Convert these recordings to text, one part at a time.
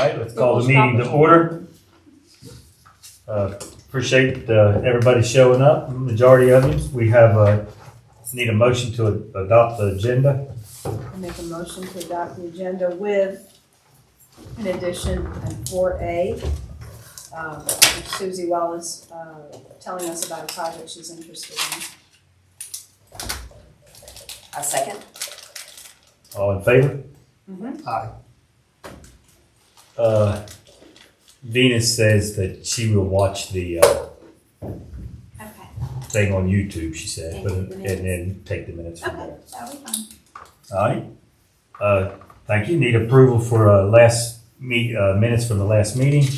right, let's call the meeting to order. Appreciate everybody showing up, majority of you. We have need a motion to adopt the agenda. I make a motion to adopt the agenda with, in addition, in 4A, Susie Wallace telling us about a project she's interested in. A second. All in favor? Mm-hmm. Aye. Venus says that she will watch the thing on YouTube, she said, and then take the minutes from there. That'll be fine. All right. Thank you. Need approval for minutes from the last meeting.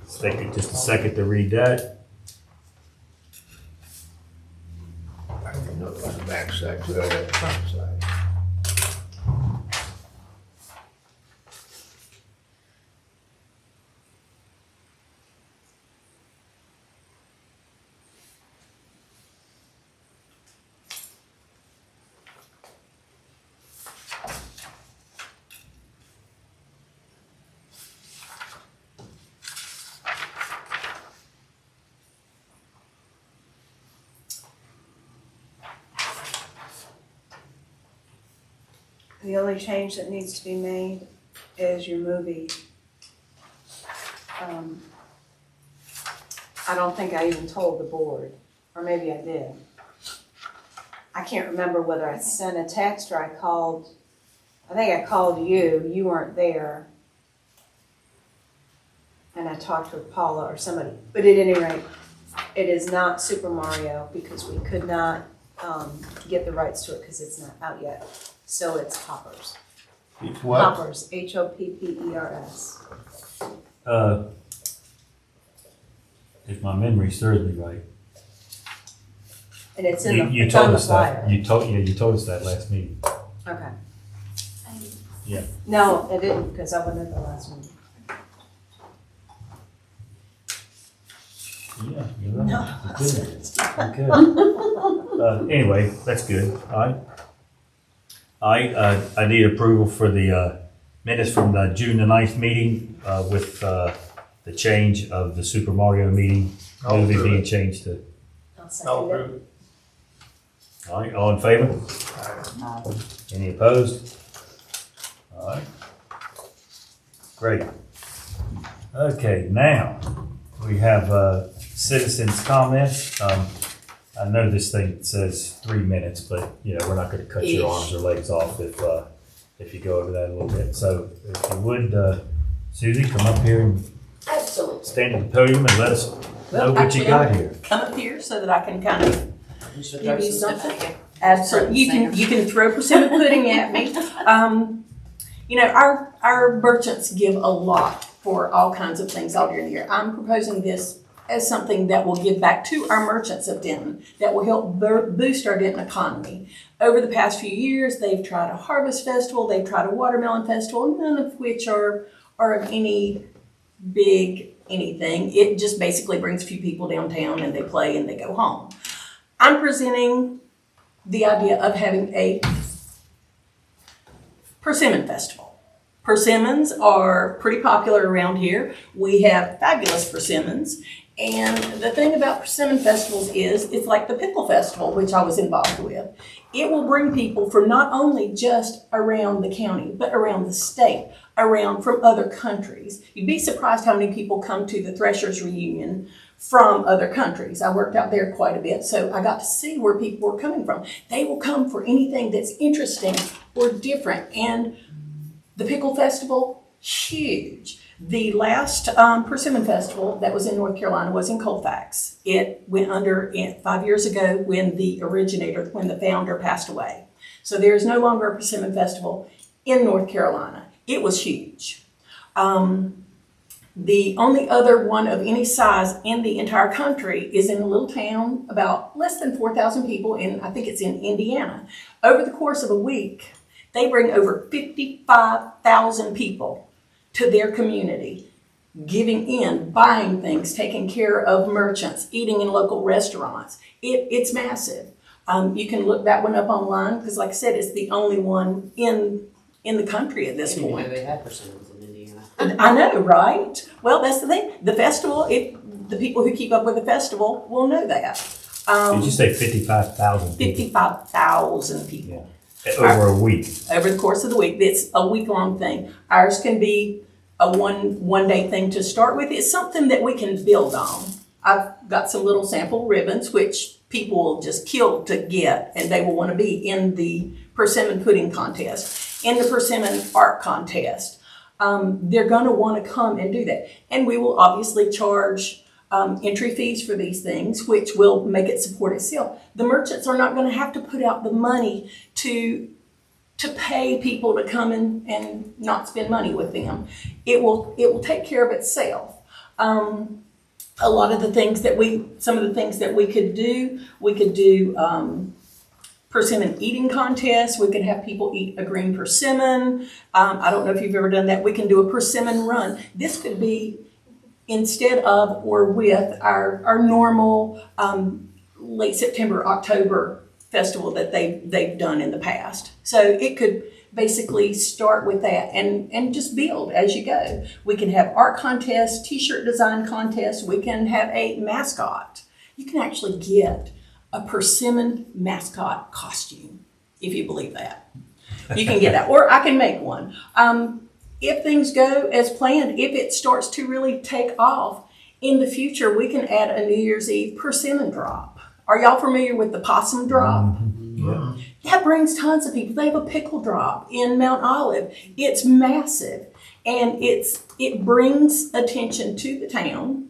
Let's take just a second to read that. I don't know about the back side, so I got the front side. The only change that needs to be made is your movie. I don't think I even told the board, or maybe I did. I can't remember whether I sent a text or I called. I think I called you. You weren't there. And I talked with Paula or somebody. But at any rate, it is not Super Mario because we could not get the rights to it because it's not out yet. So it's Hoppers. It's what? Hoppers, Hoppers. If my memory serves me right. And it's in You it's told on the us that. flyer. You told us that last meeting. Okay. Yeah. No, it didn't because I wasn't at the last meeting. Yeah, you're right. No. You did. Okay. Anyway, that's good. All right. I need approval for the minutes from the June the 9th meeting with the change of the Super Mario meeting. I'll Movie approve being it. changed to. I'll I'll second it. approve it. All right, all in favor? Any opposed? All right. Great. Okay, now we have citizens' comments. I know this thing says 3 minutes, but we're not going to cut your arms or legs off if you go over that a little bit. So if you would, Susie, come up here and Absolutely. stand at the podium and let us know what you got here. Come up here so that I can kind of Give give you something. Absolutely. You can throw persimmon pudding at me. Our merchants give a lot for all kinds of things all during the year. I'm proposing this as something that will give back to our merchants of Denton, that will help boost our Denton economy. Over the past few years, they've tried a harvest festival, they've tried a watermelon festival, none of which are of any big anything. It just basically brings a few people downtown and they play and they go home. I'm presenting the idea of having a persimmon festival. Persimmons are pretty popular around here. We have fabulous persimmons. And the thing about persimmon festivals is it's like the pickle festival, which I was involved with. It will bring people from not only just around the county, but around the state, from other countries. You'd be surprised how many people come to the Threshers reunion from other countries. I worked out there quite a bit, so I got to see where people were coming from. They will come for anything that's interesting or different. And the pickle festival, huge. The last persimmon festival that was in North Carolina was in Colfax. It went under 5 years ago when the founder passed away. So there is no longer a persimmon festival in North Carolina. It was huge. The only other one of any size in the entire country is in a little town, about less than 4,000 people, I think it's in Indiana. Over the course of a week, they bring over 55,000 people to their community, giving in, buying things, taking care of merchants, eating in local restaurants. It's massive. You can look that one up online because, like I said, it's the only one in in the country at this Didn't even know point. they had persimmons in Indiana. I know, right? Well, that's the thing. The festival, if the people who keep up with the festival will know that. Did you say 55,000 people? 55,000 people Over a week? over the course of the week. It's a week-long thing. Ours can be a one-day thing to start with. It's something that we can build on. I've got some little sample ribbons, which people will just kill to get, and they will want to be in the persimmon pudding contest, in the persimmon art contest. They're going to want to come and do that. And we will obviously charge entry fees for these things, which will make it support itself. The merchants are not going to have to put out the money to pay people to come in and not spend money with them. It will take care of itself. A lot of the things that some of the things that we could do persimmon eating contests. We could have people eat a green persimmon. I don't know if you've ever done that. We can do a persimmon run. This could be instead of or with our normal late September, October festival that they've done in the past. So it could basically start with that and just build as you go. We can have art contests, t-shirt design contests. We can have a mascot. You can actually get a persimmon mascot costume, if you believe that. You can get that, or I can make one. If things go as planned, if it starts to really take off, in the future, we can add a New Year's Eve persimmon drop. Are y'all familiar with the possum drop? Yeah. That brings tons of people. They have a pickle drop in Mount Olive. It's massive, and it brings attention to the town.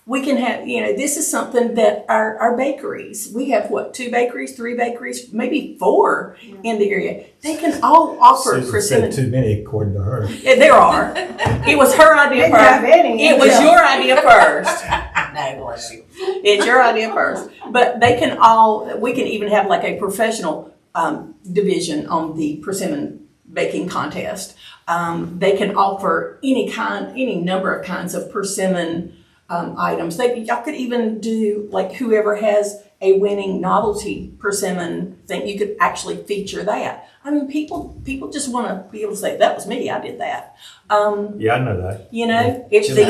We can have, this is something that our bakeries, we have 2 bakeries, 3 bakeries, maybe 4 in the area. They can all offer Susan persimmon. said too many according to her. Yeah, there are. It was her idea Didn't have first. any. It was your idea first. No, bless you. It's your idea first. But we can even have like a professional division on the persimmon baking contest. They can offer any number of kinds of persimmon items. Y'all could even do, like, whoever has a winning novelty persimmon thing, you could actually feature that. I mean, people just want to be able to say, that was me, I did that. Yeah, I know that. If Chili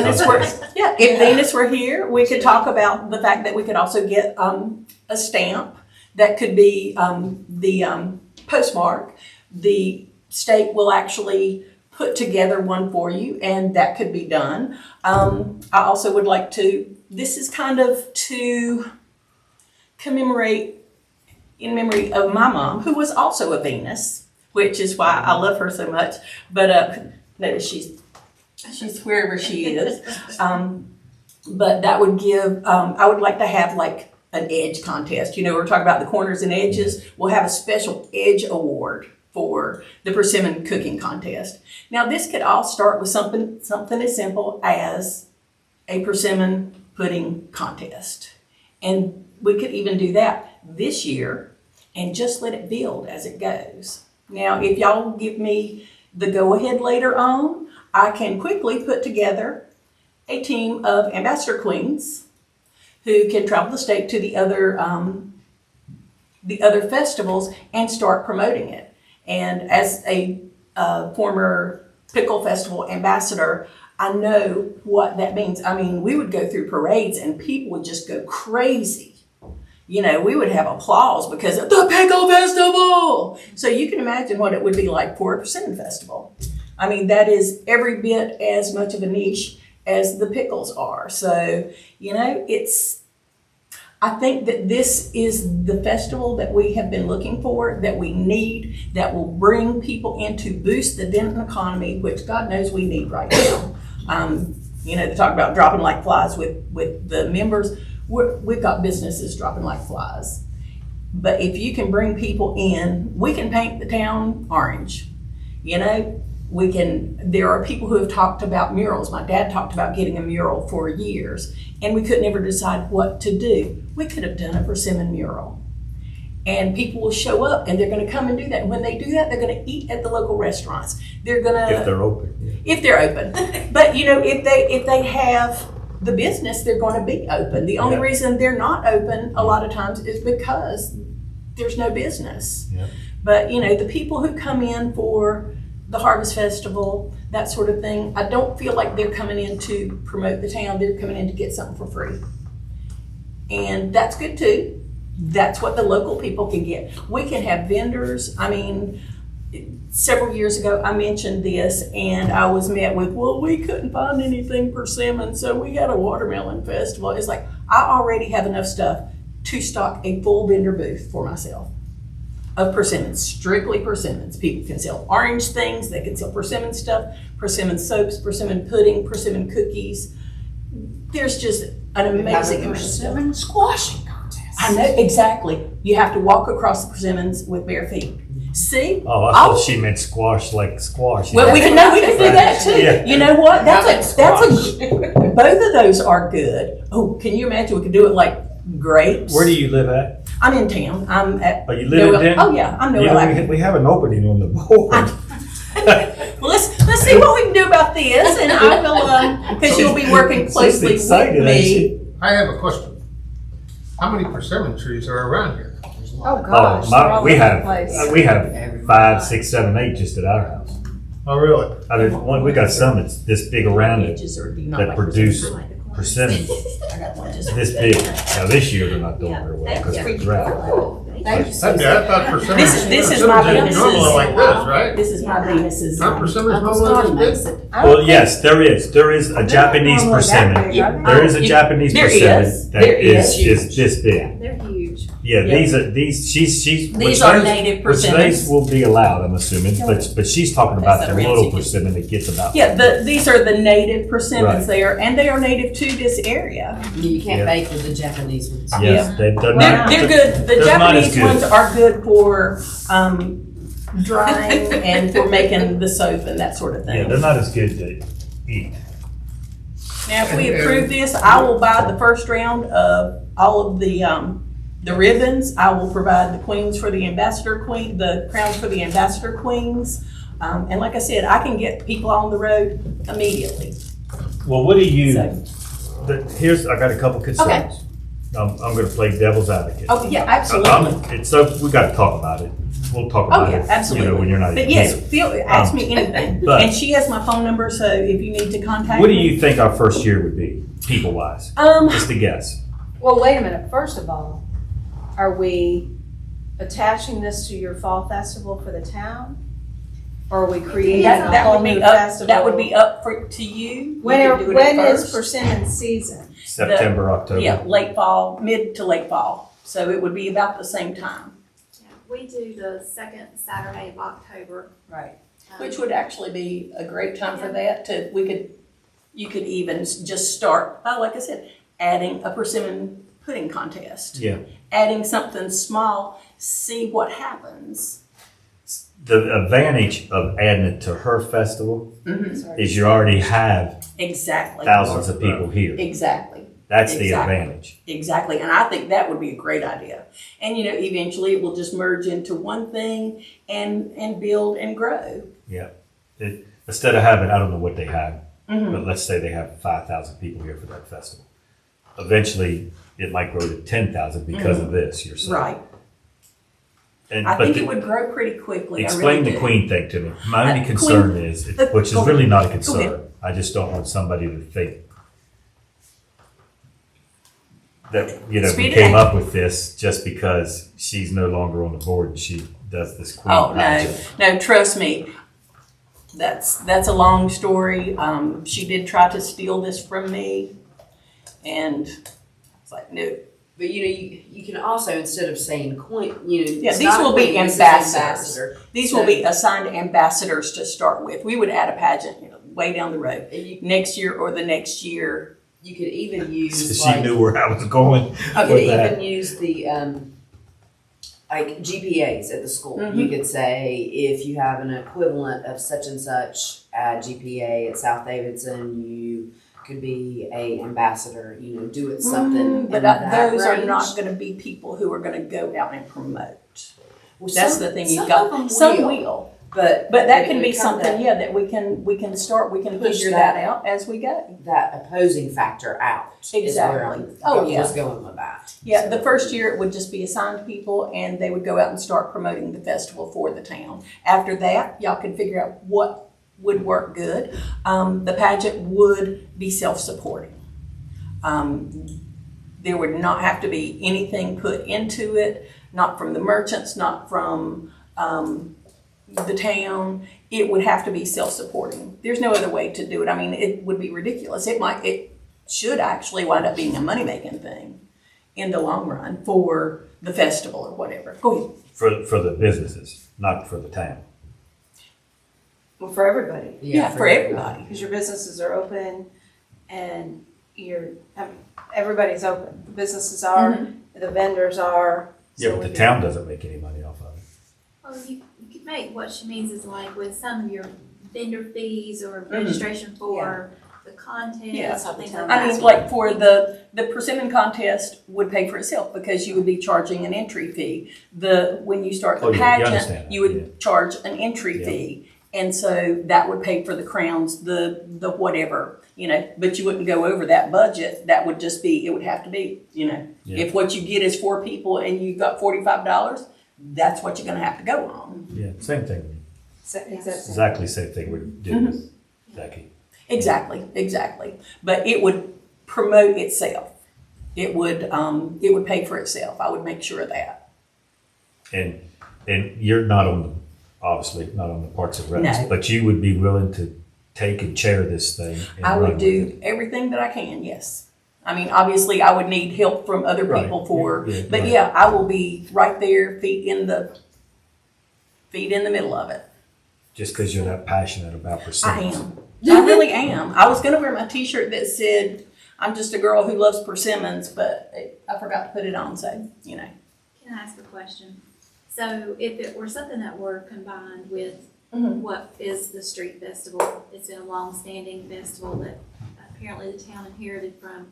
Venus were here, we could talk about the fact that we could also get a stamp that could be the postmark. The state will actually put together one for you, and that could be done. I also would like to, this is kind of to commemorate in memory of my mom, who was also a Venus, which is why I love her so much. But notice she's wherever she is. But that would give, I would like to have like an edge contest. We're talking about the corners and edges. We'll have a special edge award for the persimmon cooking contest. Now, this could all start with something as simple as a persimmon pudding contest. And we could even do that this year and just let it build as it goes. Now, if y'all give me the go-ahead later on, I can quickly put together a team of ambassador queens who can travel the state to the other festivals and start promoting it. And as a former pickle festival ambassador, I know what that means. I mean, we would go through parades and people would just go crazy. We would have applause because of the pickle festival. So you can imagine what it would be like for a persimmon festival. I mean, that is every bit as much of a niche as the pickles are. So, I think that this is the festival that we have been looking for, that we need, that will bring people in to boost the Denton economy, which God knows we need right now. They talk about dropping like flies with the members. We've got businesses dropping like flies. But if you can bring people in, we can paint the town orange. There are people who have talked about murals. My dad talked about getting a mural for years, and we could never decide what to do. We could have done a persimmon mural. And people will show up and they're going to come and do that. And when they do that, they're going to eat at the local restaurants. They're going to, If they're open. Yeah. if they're open. But if they have the business, they're going to be open. The only reason they're not open a lot of times is because there's no business. Yeah. But the people who come in for the Harvest Festival, that sort of thing. I don't feel like they're coming in to promote the town, they're coming in to get something for free. And that's good too. That's what the local people can get. We can have vendors. I mean, several years ago, I mentioned this and I was met with, well, we couldn't find anything persimmon, so we had a watermelon festival. It's like, I already have enough stuff to stock a full vendor booth for myself of persimmons, strictly persimmons. People can sell orange things, they can sell persimmon stuff, persimmon soaps, persimmon pudding, persimmon cookies. There's just an amazing amount of stuff. Persimmon squashing contest. I know, exactly. You have to walk across the persimmons with bare feet. See? Oh, I thought she meant squash like squash. Well, we can do that too. Yeah. You know what? That's both of those are good. Oh, can you imagine? We could do it like grapes. Where do you live at? I'm in town. I'm at. Oh, you live in Denton? Oh yeah, I'm You Noel. know, we have an opening on the board. Well, let's see what we can do about this, and I will because you'll be working closely She's excited, with ain't me. she? I have a question. How many persimmon trees are around here? Oh, gosh, they're all we over the have place. we have 5, 6, 7, 8 just at our house. Oh, really? I mean, we got some that's this big around it Edges or do you not that like produce persimmon? persimmons I got one just this big. Now this year they're not doing very well because of the drought. Thank you. I thought persimmon. This is my persimmons Venus's. normally like this, right? This is my Venus's. Not persimmons Uncle normally Scotty like makes this? it. Well, yes, there is a Japanese normally that persimmon. big, are they? There is a Japanese There persimmon is. that There is is. this big. They're huge. Yeah, Yeah. these she's These which are those- native which persimmons. these will be allowed, I'm assuming, but she's talking about Pass the that around so little you can- persimmon that gets about. Yeah, these are the native persimmons Right. there, and they are native to this area. You can't Yeah. bake with the Japanese ones. Yes, they're They're, not. they're good. The They're not as Japanese good. ones are good for drying and for making the soap and that sort of Yeah, thing. they're not as good to eat. Now, if we approve this, I will buy the first round of all of the ribbons. I will provide the queens for the ambassador queen, the crowns for the ambassador queens. And like I said, I can get people on the road immediately. Well, what do you? So, I got a couple concerns. I'm going to play devil's advocate. oh, yeah, absolutely. So we got to talk about it. We'll talk Oh, about yeah, it. absolutely. You know, when you're not. But yes, ask me anything. but- And she has my phone number, so if you need to contact What do me. you think our first year would be, people wise? Just a guess. Well, wait a minute. First of all, are we attaching this to your fall festival for the town? Or are we creating a That whole would be new up, festival? that would be up to you. When You can do it when at is first. persimmon season? September, October. Yeah, late fall, mid to late fall. So it would be about the same time, Yeah, we do the second Saturday of October. Right. which would actually be a great time for that you could even just start, like I said, adding a persimmon pudding contest. Yeah. Adding something small, see what happens. The advantage of adding it to her festival Mhm. is you already have Exactly. thousands of people here. Exactly. That's the Exactly. advantage. Exactly, and I think that would be a great idea. And eventually it will just merge into one thing and build and grow. Instead of having, I don't know what they have, Mhm. but let's say they have 5,000 people here for that festival. Eventually, it might grow to 10,000 because of this, you're saying. Right. And, I but think the- it would grow pretty quickly. Explain I really the do. queen thing to me. My only Queen- concern is, which is go really ahead. not a Go concern. ahead. I just don't want somebody to think that, we Speed came it. up with this just because she's no longer on the board and she does this queen Oh, pageant. no, trust me. That's a long story. She did try to steal this from me. And it's like, no. But you can also, instead of saying queen, Yeah, it's these not a will be queen, it's ambassadors. ambassador. These will be assigned ambassadors to start with. We would add a pageant, way down the road. And you, Next year or the next year. you could even use She knew where I was going You could with that. even use the like GPAs at the school. Mhm. You could say if you have an equivalent of such and such GPA at South Davidson, you could be a ambassador. Do it something. But in that those are range. not going to be people who are going to go out and promote. Well, That's some- the thing some you've got. of them Some will. will. But that can it be would come something, to yeah, that we can Push figure that. that out as we go. that opposing factor out. Is where I'm Exactly. Oh, yeah. was going with that. Yeah, the first year it would just be assigned people and they would go out and start promoting the festival for the town. After that, y'all can figure out what would work good. The pageant would be self-supporting. There would not have to be anything put into it, not from the merchants, not from the town. It would have to be self-supporting. There's no other way to do it. I mean, it would be ridiculous. It should actually wind up being a money-making thing in the long run for the festival or whatever. Go ahead. For the businesses, not for the town. Well, for everybody, Yeah, for everybody. because your businesses are open and everybody's open. The businesses are, the vendors are. Yeah, so but the we- town doesn't make any money off of it. Well, you could make, what she means is like with some of your vendor fees or registration for the contest, Yeah. things like I mean, that. like for the persimmon contest would pay for itself because you would be charging an entry fee. When you start the Oh, yeah, you understand pageant, that, you would yeah. charge an entry Yeah. fee. And so that would pay for the crowns, the whatever, but you wouldn't go over that budget. That would just be, it would have to be, Yeah. if what you get is 4 people and you got $45, that's what you're gonna have to go on. Yeah, same thing. Exactly. Same thing we did with Becky. Exactly. But it would promote itself. It would pay for itself. I would make sure of that. And you're not obviously not on the Parks and Recs, No. but you would be willing to take and chair this thing and I run would with do it. everything that I can, yes. I mean, obviously, I would need help from other Right. people but right. yeah, I will be right there, feet in the middle of it. Just because you're that passionate about I persimmons. am. I really am. I was gonna wear my T-shirt that said, "I'm just a girl who loves persimmons," but I forgot to put it on, so, Can I ask a question? So if it were something that were combined with what is the street festival, it's a long-standing festival that apparently the town inherited from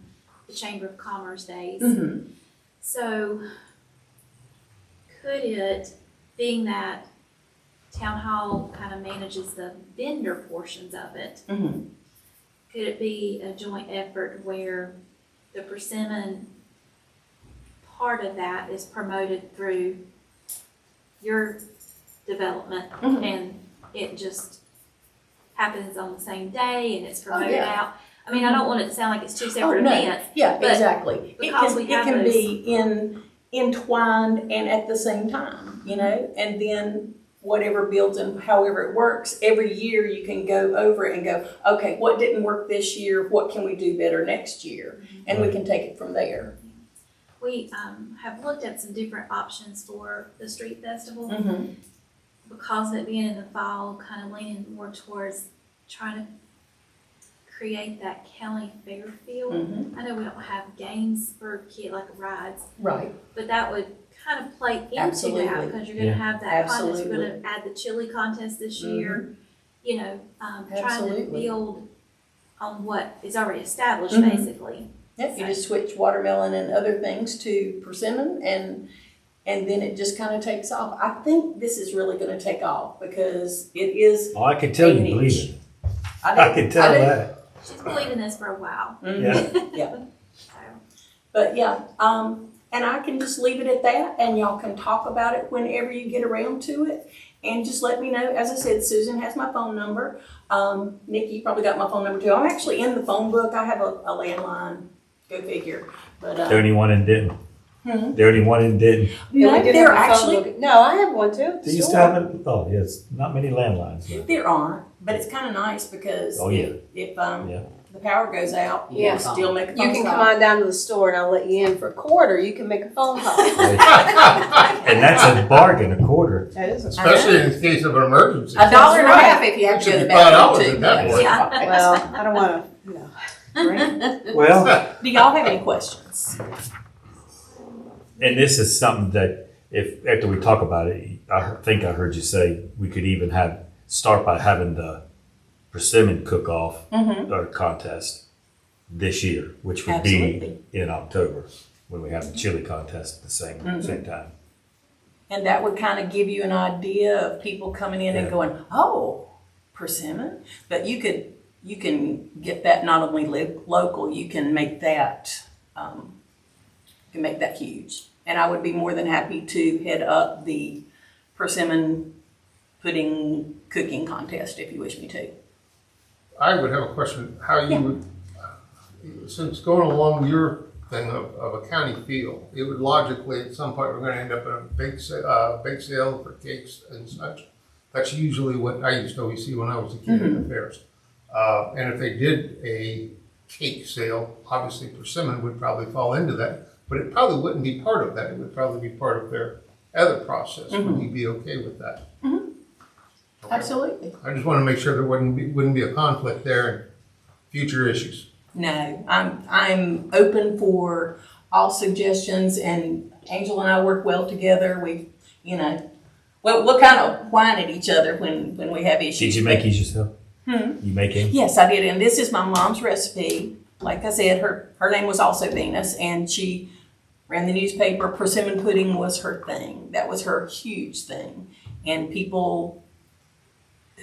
the Chamber of Commerce days. So could it, being that town hall kind of manages the vendor portions of it, could it be a joint effort where the persimmon part of that is promoted through your development and it just happens on the same day and it's promoted yeah. out? I mean, I don't want it to sound like it's two separate no. events. Yeah, But exactly. because we have it can those- be entwined and at the same time, and then whatever builds and however it works, every year you can go over it and go, okay, what didn't work this year? What can we do better next year? And we can take it from there. We have looked at some different options for the street festival. Because of it being in the fall, kind of leaning more towards trying to create that county fair feel. I know we don't have games for kids, like rides, Right. but that would kind of play into Absolutely. that because you're going to Yeah. have that contest. You're Absolutely. going to add the chili contest this year. Trying to Absolutely. build on what is already established, Mhm. basically. Yeah, you just switch watermelon and other things to persimmon and then it just kind of takes off. I think this is really going to take off because it is. Oh, I can tell you Niche. believe it. do. I can tell do. that. She's believing this for a while. Yeah. So, But yeah, and I can just leave it at that and y'all can talk about it whenever you get around to it. And just let me know. As I said, Susan has my phone number. Nikki, you probably got my phone number too. I'm actually in the phone book. I have a landline. Go figure. But There anyone in Denton? Hmm? There anyone in Denton? Yeah, we no, did there have a phone actually book. No, I have one too. They used to Sure. have it. Oh, yes. Not many landlines. But. there aren't, but it's kind of nice because Oh, yeah. if Yeah. the power goes out, you Yeah. can still make a phone You can call. come on down to the store and I'll let you in for a quarter. You can make a phone call. And that's a bargain, a quarter. That is a Especially in case of an emergency. $1.50 right. if you have It to go should to the be bathroom $5 too. at that point. Yeah. Well, I don't want to, Well, Do y'all have any questions? and this is something that if after we talk about it, I think I heard you say we could even start by having the persimmon cook-off or contest this year, which would Absolutely. be in October when we have the chili contest at the same time. And that would kind of give you an idea of people coming in and going, oh, persimmon? But you can get that not only local, you can make that, huge. And I would be more than happy to head up the persimmon pudding cooking contest if you wish me to. I would have a question, how you would, since going along your thing of a county feel, it would logically, at some point, we're gonna end up in a bake sale for cakes and such. That's usually what I used to always see when I was a kid at the fairs. And if they did a cake sale, obviously persimmon would probably fall into that, but it probably wouldn't be part of that. It would probably be part of their other process. Would you be okay with that? Okay. Absolutely. I just want to make sure there wouldn't be a conflict there in future issues. No, I'm open for all suggestions, and Angel and I work well together. We'll kind of whine at each other when we have issues. Did you make these yourself? You make it? Yes, I did, and this is my mom's recipe. Like I said, her name was also Venus, and she ran the newspaper. Persimmon pudding was her thing. That was her huge thing, and people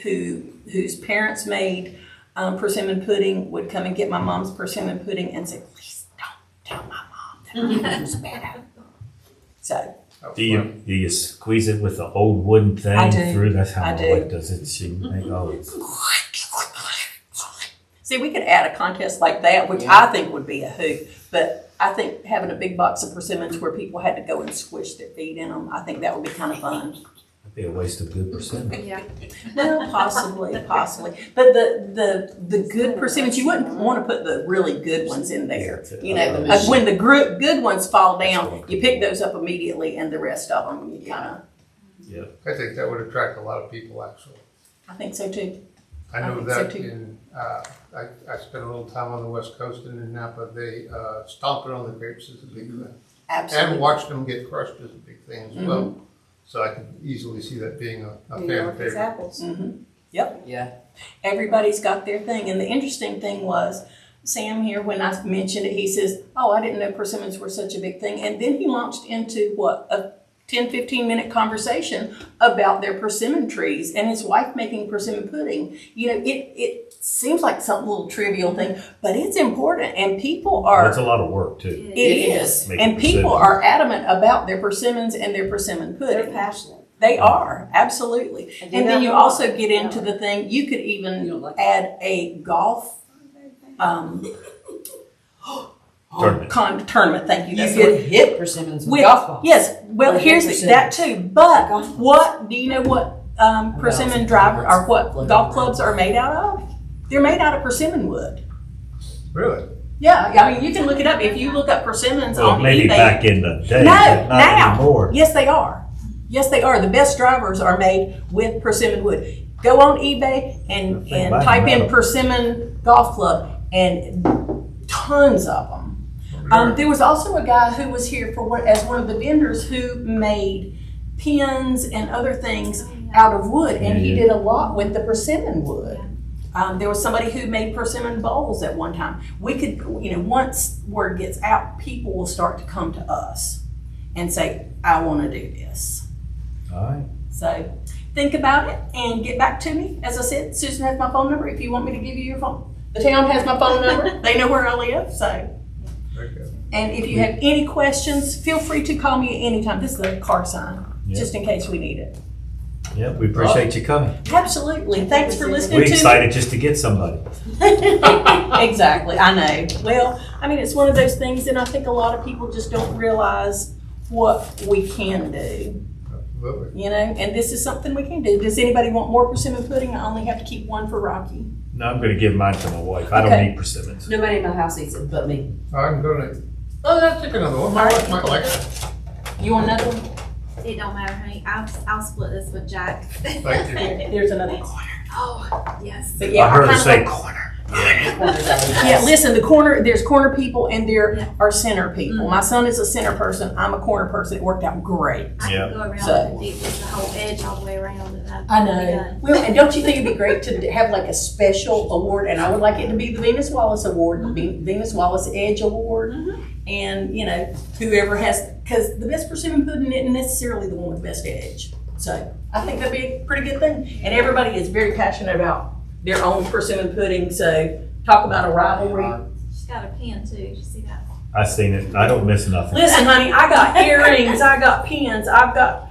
whose parents made persimmon pudding would come and get my mom's persimmon pudding and say, please don't tell my mom that I was bad at it. So. Do you squeeze it with the old wooden thing I do. through? That's how I my do. wife does it. She make all it. See, we could add a contest like that, which I think would be a hoot. But I think having a big box of persimmons where people had to go and squish their feet in them, I think that would be kind of fun. That'd be a waste of good persimmon. Yeah. Well, possibly. But the good persimmons, you wouldn't want to put the really good ones in there. You know, when the good ones fall down, you pick those up immediately, and the rest of them, you kind of. Yeah. I think that would attract a lot of people, actually. I think so too. I know think so, that too. I spent a little time on the West Coast and in Napa, they, stomping on the grapes is a big thing. Absolutely. And watching them get crushed is a big thing as well. So I can easily see that being a New fan York is favorite. apples. Yep. Yeah. Everybody's got their thing. And the interesting thing was, Sam here, when I mentioned it, he says, oh, I didn't know persimmons were such a big thing. And then he launched into a 10, 15-minute conversation about their persimmon trees and his wife making persimmon pudding. You know, it seems like some little trivial thing, but it's important. And people are... That's a lot of work too. It is. Making And people persimmons. are adamant about their persimmons and their persimmon They're pudding. passionate. They are, absolutely. And And do then not you want also it. get into the thing, you could even add a golf tournament, thank you. You that's could what- hit persimmons with with- golf balls. Yes, well, Or here's hit that too, but Golf balls. what, do you know what persimmon driver, or what golf clubs are made out of? They're made out of persimmon wood. Really? Yeah, I mean, you can look it up, if you look up persimmons Well, on maybe eBay. back in the day, No, but not now. anymore. Yes, they are. Yes, they are. The best drivers are made with persimmon wood. Go on eBay and Think back type in about it. persimmon golf club, and tons of them. There was also a guy who was here as one of the vendors who made pins and other things out of wood, and he did a lot with the persimmon wood. There was somebody who made persimmon bowls at one time. We could, once word gets out, people will start to come to us and say, I want to do this. All right. So think about it and get back to me. As I said, Susan has my phone number if you want me to give you your phone. The town has my phone number. They know where I live, so. Very good. And if you have any questions, feel free to call me at any time. This is a car sign, just in case we need it. Yeah, we appreciate you coming. Absolutely. Thanks for listening We're to excited just to get somebody. me. Exactly, I know. Well, I mean, it's one of those things, and I think a lot of people just don't realize what we can do. Absolutely. And this is something we can do. Does anybody want more persimmon pudding? I only have to keep one for Rocky. No, I'm going to give mine to my wife. I don't Okay. need persimmons. Nobody in my house eats it but me. I'm gonna, I'll take another one. My wife might like it. You want another one? It don't matter, honey. I'll split this with Jack. Thank you. There's another corner. Oh, yes. But yeah, I heard her kinda say like- corner. Yeah, listen, there's corner people and there are center people. My son is a center person. I'm a corner person. It worked out great. I Yeah. can go around So- and deep with the whole edge all the way around. And I I'd be know. done. Well, and don't you think it'd be great to have like a special award? And I would like it to be the Venus Wallace Award, the Venus Wallace Edge Award. And, whoever has because the best persimmon pudding isn't necessarily the one with the best edge. So I think that'd be a pretty good thing. And everybody is very passionate about their own persimmon pudding. So talk about a rivalry. She's got a pen too, did you see that? I seen it. I don't miss nothing. Listen, honey, I got earrings, I got pins, I've got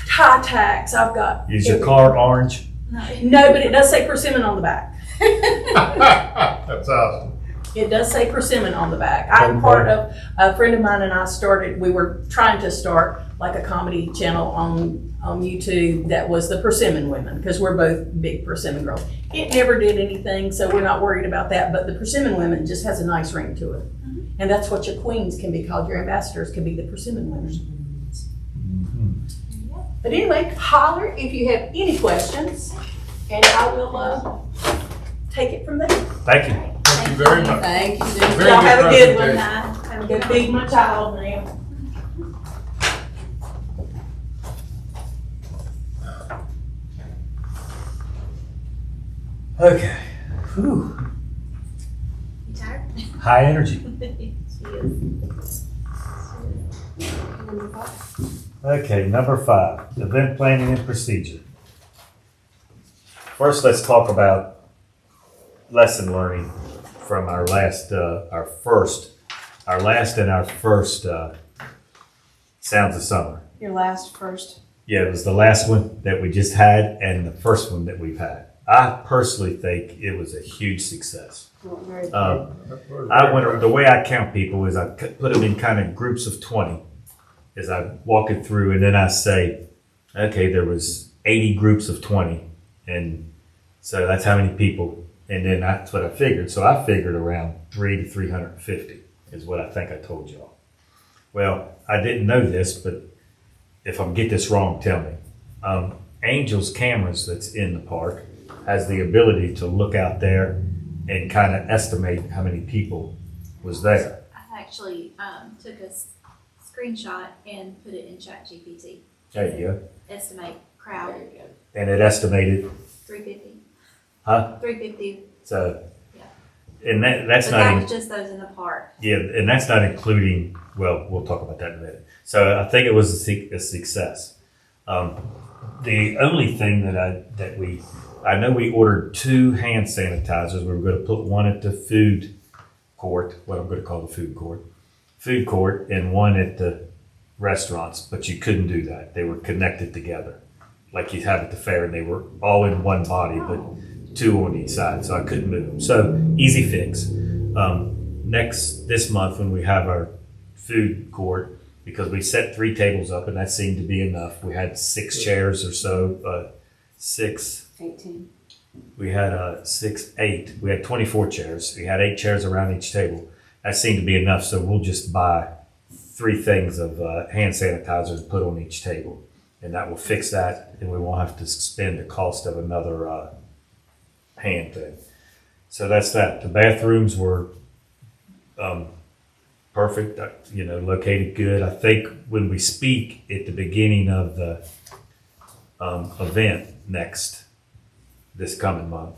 tie tacks, I've got. Is your car orange? No, but it does say persimmon on the back. That's awesome. It does say persimmon on the back. I'm part of, a friend of mine and I we were trying to start like a comedy channel on YouTube that was the Persimmon Women, because we're both big persimmon girls. It never did anything, so we're not worried about that, but the Persimmon Women just has a nice ring to it. And that's what your queens can be called, your ambassadors can be the Persimmon Women. But anyway, holler if you have any questions, and I will take it from there. Thank you. Thank you very much. Thank you. Very Y'all have a good one. presentation. Have a Go good feed my child now. Okay. Whew. You tired? High energy. She is. Okay, number 5, event planning and procedure. First, let's talk about lesson learning from our last and our first Sounds of Summer. Your last first. Yeah, it was the last one that we just had and the first one that we've had. I personally think it was a huge success. Well, very good. The way I count people is I put them in kind of groups of 20 as I walk it through, and then I say, okay, there was 80 groups of 20, and so that's how many people, and then that's what I figured. So I figured around 300 to 350 is what I think I told y'all. Well, I didn't know this, but if I get this wrong, tell me. Angel's cameras that's in the park has the ability to look out there and kind of estimate how many people was there. I actually took a screenshot and put it in ChatGPT. There you go. Estimate crowd, And it estimated, 350. huh? 350. So, Yeah. and that's But not that even, was just those in the park. yeah, and that's not including, well, we'll talk about that in a minute. So I think it was a success. The only thing I know we ordered 2 hand sanitizers. We were going to put one at the food court, what I'm going to call the food court, and one at the restaurants, but you couldn't do that. They were connected together, like you have at the fair, and they were all in one body, but 2 on each side, so I couldn't move them. So easy fix. This month when we have our food court, because we set 3 tables up, and that seemed to be enough. We had 6 chairs or so, 18. we had 8. We had 24 chairs. We had 8 chairs around each table. That seemed to be enough, so we'll just buy 3 things of hand sanitizer and put on each table. And that will fix that, and we won't have to spend the cost of another hand thing. So that's that. The bathrooms were perfect, located good. I think when we speak at the beginning of the event this coming month,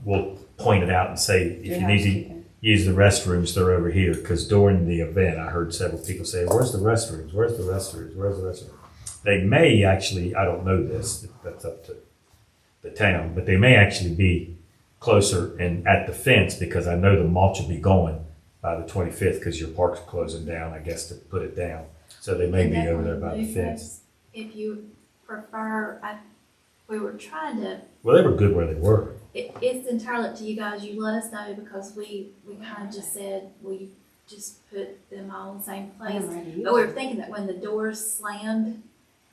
we'll point it out and say, if you need to use the restrooms, they're over here. Because during the event, I heard several people say, where's the restrooms? Where's the restrooms? Where's the restrooms? They may actually, I don't know this, that's up to the town, but they may actually be closer and at the fence, because I know the mulch will be going by the 25th, because your park's closing down, I guess, to put it down. So they may be over there by the fence. If you prefer, we were trying to, Well, they were good where they were. it's entirely up to you guys. You let us know, because we kind of just said we just put them all in the same place. But we were thinking that when the doors slammed,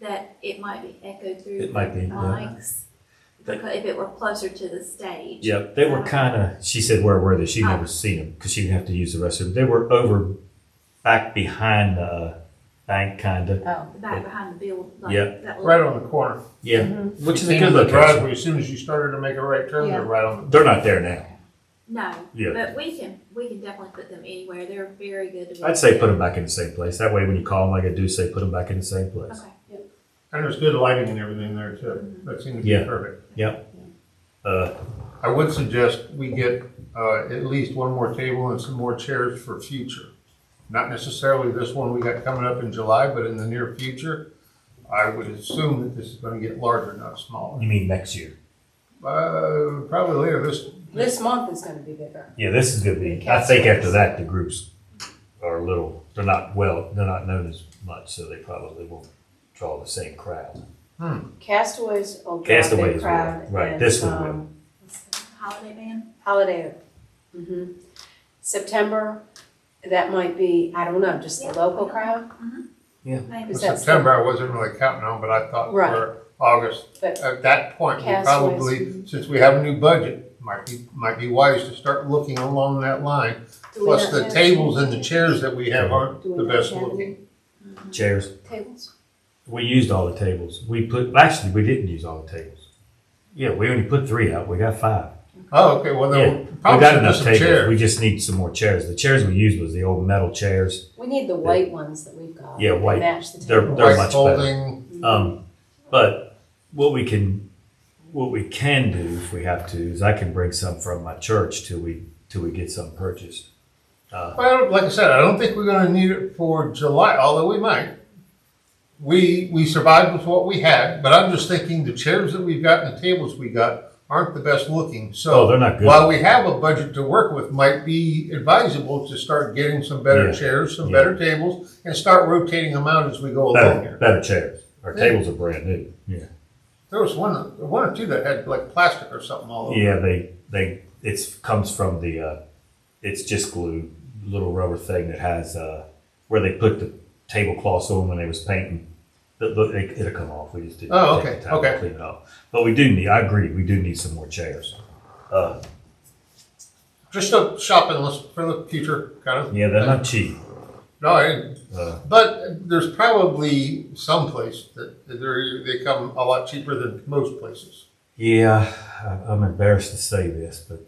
that it might be echoed through It might be, yeah. mics. Because if it were closer to the stage. Yep, they were kind of, she said, where were they? She'd never seen them, because she didn't have to use the restroom. They were over back behind the bank, kind of. Oh. The back behind the build. Like Yeah. that little- Right on the corner. Yeah, which is a Seen good the location. driveway, as soon as you started to make a right turn, Yeah. they're right on. They're not there now. No, Yeah. but we can definitely put them anywhere. They're very good to. I'd say put them back in the same place. That way, when you call them like I do, say put them back in the same place. Okay. And there's good lighting and everything there too. That seemed to be Yeah. perfect. I I would suggest we get at least one more table and some more chairs for future. not necessarily this one we got coming up in July, but in the near future, I would assume that this is gonna get larger, not smaller. You mean next year? Probably later This month is gonna be bigger. Yeah, this is gonna be, I think after that, the groups are a little, they're not known as much, so they probably won't draw the same crowd. Castaways will draw a Castaways big will, crowd. right, and, this one will. What's the holiday band? Holiday. September, that might be, I don't know, just the local crowd? Maybe. Is that September, I wasn't really counting on, but I thought Right. for August, But at that point, we Castaways. probably, since we have a new budget, might be wise to start looking along that line. do we Plus, not the have tables and the chairs that we have aren't Do we the not best have looking. Chairs, tables? we used all the tables. We didn't use all the tables. Yeah, we only put 3 out, we got 5. Oh, okay, well, Yeah, then, we probably got should do enough some tables, we chairs. just need some more chairs. The chairs we used was the old metal chairs. We need the white ones that we've got. Yeah, that white. Match the They're- table. they're White much folding, But what we can do if we have to is I can bring some from my church till we get some purchased. well, like I said, I don't think we're gonna need it for July, although we might. We survived with what we had, but I'm just thinking the chairs that we've got and the tables we got aren't the best looking, so. Oh, they're not good. While we have a budget to work with, might be advisable to start getting some better Yeah. chairs, some Yeah. better tables, and start rotating them out as we go along here. Better chairs. Our Yeah. tables are brand new. Yeah. There was one or two that had like plastic or something all over. Yeah, it comes from it's just glue, little rubber thing that has, where they put the tablecloths on when they was painting. It'll come off. We just didn't Oh, take okay, the time okay. to clean it off. But I agree, we do need some more chairs. Just a shopping list for the future, kind of. Yeah, they're not cheap. No, I didn't. Uh, But there's probably some place that they come a lot cheaper than most places. Yeah, I'm embarrassed to say this, but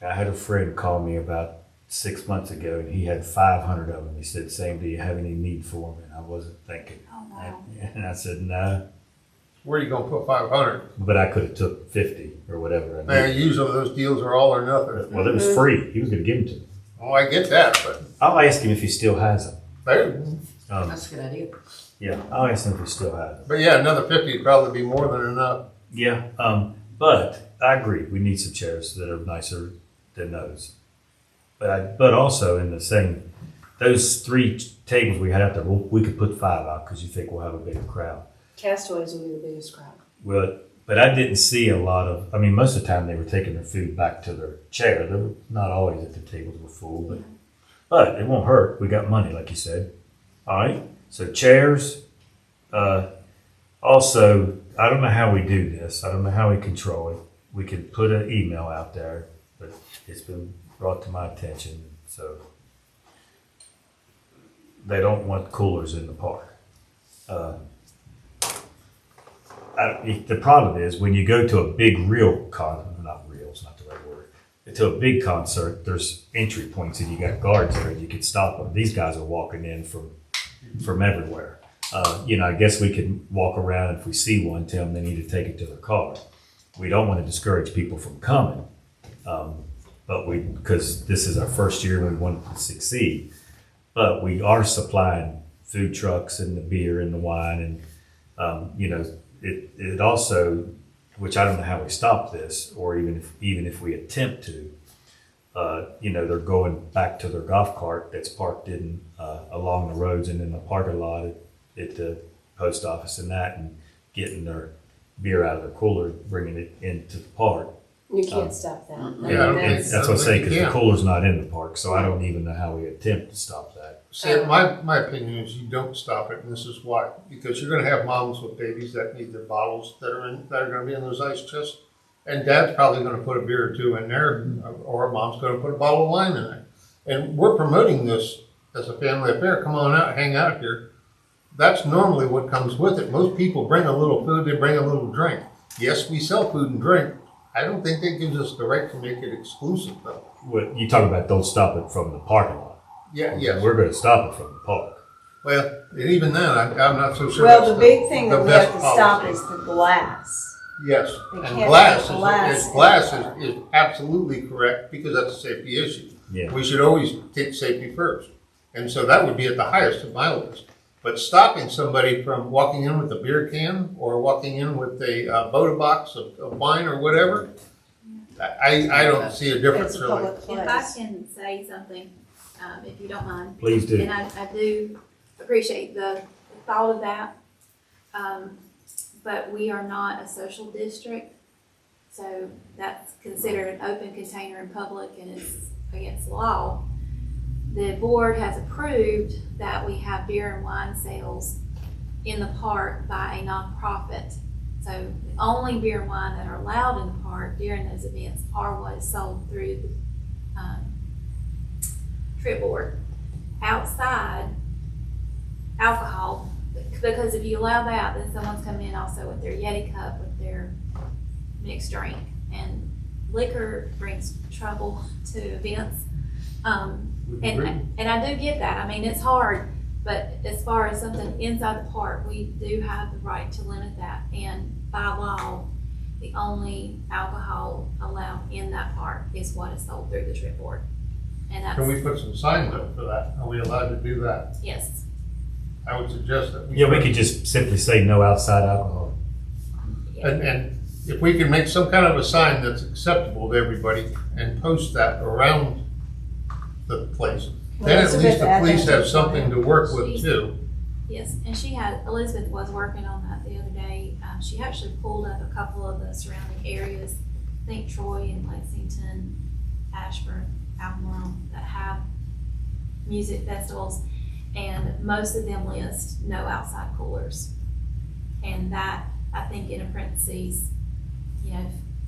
I had a friend call me about 6 months ago, and he had 500 of them. He said, "Sam, do you have any need for them?" And I wasn't thinking. Oh, wow. And I said, "No," Where are you gonna put 500? but I could have took 50 or whatever. I Man, needed. usually those deals are all or nothing. Well, it was free. He was going to give them to me. Oh, I get that, but I'll ask him if he still has them. they, That's a good idea. Yeah, I'll ask him if he still has them. but yeah, another 50 would probably be more than enough. Yeah, but I agree. We need some chairs that are nicer than those. But also in the same, those 3 tables we had out there, we could put 5 out because you think we'll have a bigger crowd. Castaways will be the biggest crowd. Well, but I didn't see a lot of. I mean, most of the time they were taking their food back to their chair. They were not always that the tables were full, but it won't hurt. We got money, like you said. All right. So chairs. Also, I don't know how we do this. I don't know how we control it. We could put an email out there, but it's been brought to my attention. So they don't want coolers in the park. The problem is when you go to a big it's not the right word, to a big concert, there's entry points and you got guards there and you can stop them. These guys are walking in from everywhere. I guess we can walk around if we see one, tell them they need to take it to their car. We don't want to discourage people from coming, because this is our first year and we want to succeed. But we are supplying food trucks and the beer and the wine and, it also, which I don't know how we stop this, or even if we attempt to, they're going back to their golf cart that's parked in along the roads and in the parking lot at the post office and getting their beer out of their cooler, bringing it into the park. You can't stop that. Yeah, I don't that's- think- That's what I'm saying, because the Yeah. cooler's not in the park, so I don't even know how we attempt to stop that. See, my opinion is you don't stop it, and this is why. Because you're gonna have moms with babies that need their bottles that are gonna be in those ice chests. And dad's probably gonna put a beer or 2 in there, or mom's gonna put a bottle of wine in there. And we're promoting this as a family affair. Come on out, hang out here. That's normally what comes with it. Most people bring a little food, they bring a little drink. Yes, we sell food and drink. I don't think that gives us the right to make it exclusive, though. What you talk about, don't stop it from the parking lot. Yeah, yes. We're gonna stop it from the park. Well, and even then, I'm not so sure. Well, that's the big thing the that we have best to stop policy. is the glass. Yes, They and can't glass have glass in glass the is absolutely correct because that's a safety issue. Yeah. We should always take safety first. And so that would be at the highest of my list. But stopping somebody from walking in with a beer can or walking in with a Boda box of wine or whatever, I don't see a difference It's a really. public If I place. can say something, if you don't mind. Please do. And I do appreciate the thought of that. But we are not a social district, so that's considered an open container in public and it's against the law. The board has approved that we have beer and wine sales in the park by a nonprofit. So the only beer and wine that are allowed in the park during those events are what is sold through the trip board. Outside, alcohol, because if you allow that, then someone's coming in also with their Yeti cup, with their mixed drink. And liquor brings trouble to events. And I do get that. I mean, it's hard, but as far as something inside the park, we do have the right to limit that. And by law, the only alcohol allowed in that park is what is sold through the trip board. And that's, Can we put some signs up for that? Are we allowed to do that? yes. I would suggest that. Yeah, we could just simply say no outside alcohol. And if we can make some kind of a sign that's acceptable to everybody and post that around the place, then at least the police have something to work with too. Yes, and Elizabeth was working on that the other day. She actually pulled up a couple of the surrounding areas, I think Troy and Lexington, Ashburn, Albemarle, that have music festivals. And most of them list no outside coolers. And that, I think in parentheses,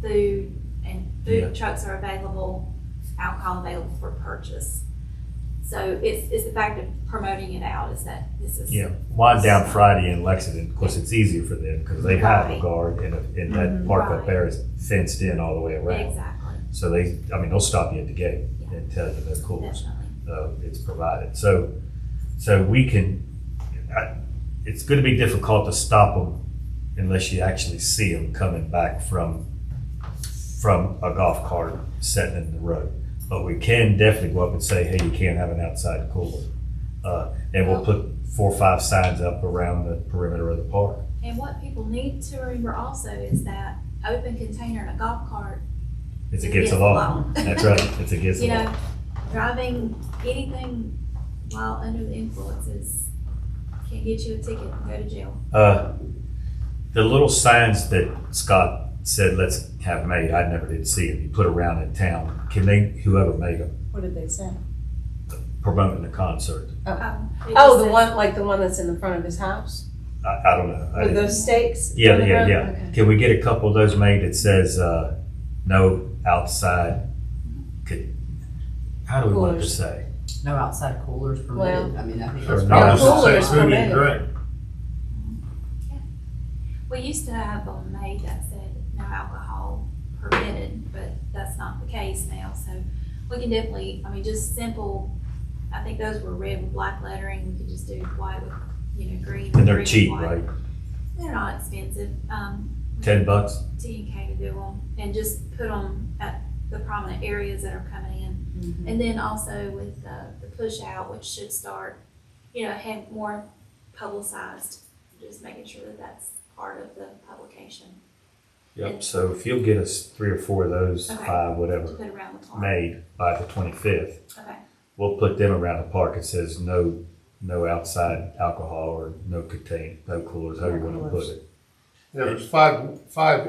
food and food trucks are available, alcohol available for purchase. So it's the fact of promoting it out is that this is. Yeah, Wind Down Friday in Lexington, of course, it's easier for them because they have a Right. guard and that park up there is fenced in all the way around. Exactly, So they'll stop you at the gate Yeah. and tell you no coolers. definitely. It's provided. So we can, it's going to be difficult to stop them unless you actually see them coming back from a golf cart sitting in the road. But we can definitely go up and say, hey, you can't have an outside cooler. And we'll put 4 or 5 signs up around the perimeter of the park. And what people need to remember also is that open container in a golf cart, It's It's against the against law. the law. That's right, it's against the you law. know, driving anything while under the influences can get you a ticket and go to jail. The little signs that Scott said, let's have made, I never did see them. You put around in town. Can whoever made them, What did they say? promoting the concert? It Oh, just the says- one, like the one that's in the front of his house? I don't know. I With didn't- those stakes? Yeah, on the yeah, ground? yeah. Okay. Can we get a couple of those made that says, no outside? How do we want it to Coolers. say? No outside coolers permitted. Well, I mean, I think Or that's no Not probably. just coolers say food and permitted. drink. We used to have them made that said no alcohol permitted, but that's not the case now, so we can definitely, just simple, I think those were red with black lettering, we could just do white with, green. And they're green cheap, with white. right? They're not expensive, $10? T&K to do them, and just put them at the prominent areas that are coming in. And then also with the push out, which should start, have more publicized, just making sure that that's part of the publication Yep, so if you'll get us 3 or 4 of those, Okay. 5, to whatever, put around the park. made by the 25th, Okay, we'll put them around the park. It says no outside alcohol or no coolers, however you want to put it. Yeah, there's five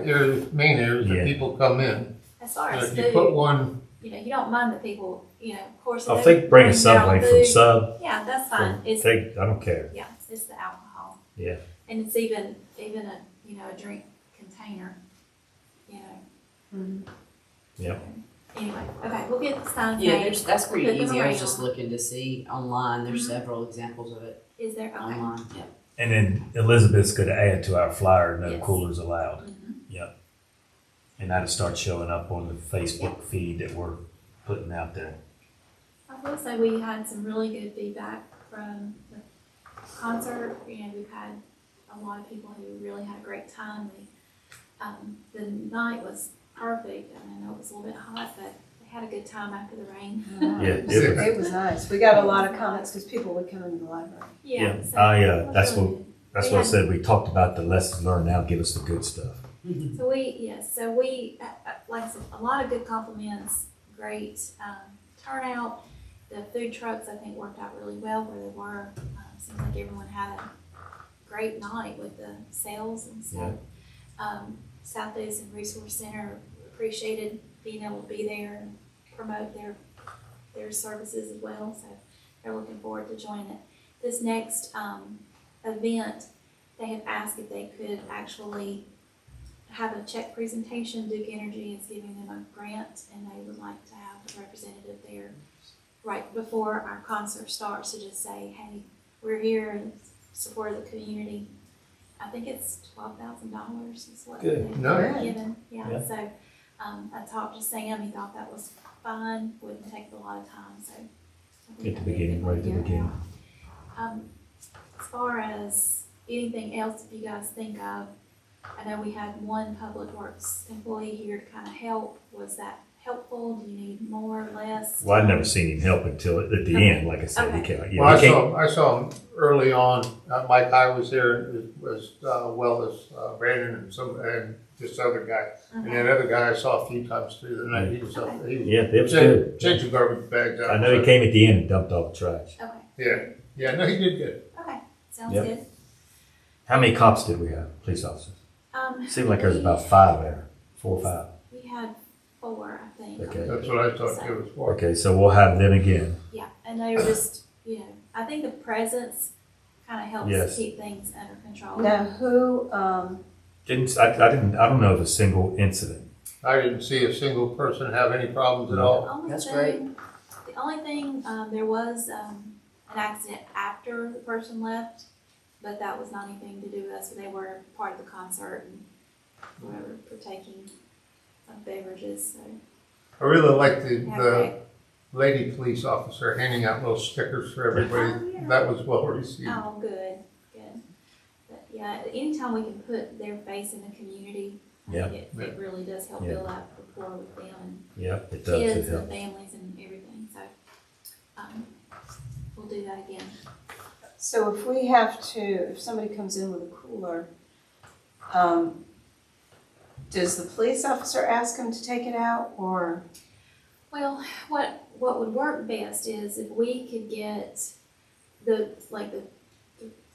areas, main areas Yeah. that people come in. as far And as if you put food, one, you don't mind that people, of course. I if think bring a bring their own Subway from food, Sub. Yeah, that's fine, it's, I don't care. yeah, it's the alcohol. Yeah. And it's even a drink container, Yep. Anyway, okay, we'll get the signs Yeah, made. that's pretty Put them easy. I was just around. looking to see online. There's Mhm. several examples of it Is there, okay. online. Yeah. And then Elizabeth's going to add to our flyer, no Yes. coolers allowed. Mhm. Yep. And that'll start showing up on the Facebook feed that we're putting out there. I will say we had some really good feedback from the concert. We've had a lot of people who really had a great time. The night was perfect. I know it was a little bit hot, but they had a good time after the rain. Yeah, It was nice. We got a lot of comments because people would come into the library. Yeah, So I, it was that's really what- good. that's what I said. We talked about the lessons learned. Now give us the good stuff. So we, like I said, a lot of good compliments, great turnout. The food trucks, I think, worked out really well where they were. Seems like everyone had a great night with the sales and stuff. South Davidson Resource Center appreciated being able to be there and promote their services as well. So they're looking forward to joining it. This next event, they had asked if they could actually have a check presentation. Duke Energy is giving them a grant, and they would like to have a representative there right before our concert starts to just say, hey, we're here in support of the community. I think it's $12,000 is what Good. they've Nice. given. Yeah. Yeah. So I talked to Sam. He thought that was fine. Wouldn't take a lot of time. So I think At the that'd be a beginning, good right at the idea. beginning. As far as anything else, if you guys think of, I know we had one public works employee here to kind of help. Was that helpful? Do you need more, less? Well, I'd never seen him help until at the Okay. end. Like I said, he Okay. came. Yeah, Well, he came. I saw him early on. Mike High was there, as well as Brandon and this other guy. And that other guy I saw a few times through the night. He was Yeah, it was good. changing garbage bags out. I know he came at the end and dumped all the trash. Okay. Yeah, no, he did good. Okay. Sounds Yep. good. How many cops did we have? Police officers? Seemed like there was about 5 there. 4 or 5. We had 4, I think. Okay. That's what I thought it was for. Okay, so we'll have them again. Yeah, and they were just, I think the presence kind of helps Yes. keep things under control. Now, who, I don't know of a single incident. I didn't see a single person have any problems at The all. only That's thing, The only thing, there was an accident after the person left, but that was not anything to do with us. They were part of the concert and we were partaking of beverages. So I really liked yeah, the great. lady police officer handing out little stickers for everybody. Oh, yeah. That was well received. Oh, good. But yeah, anytime we can put their face in the community, I think it really does help Yeah. build that rapport with them and Yep, it does. It kids and helps. families and everything. So we'll do that again. so if somebody comes in with a cooler, does the police officer ask them to take it out or? Well, what would work best is if we could get the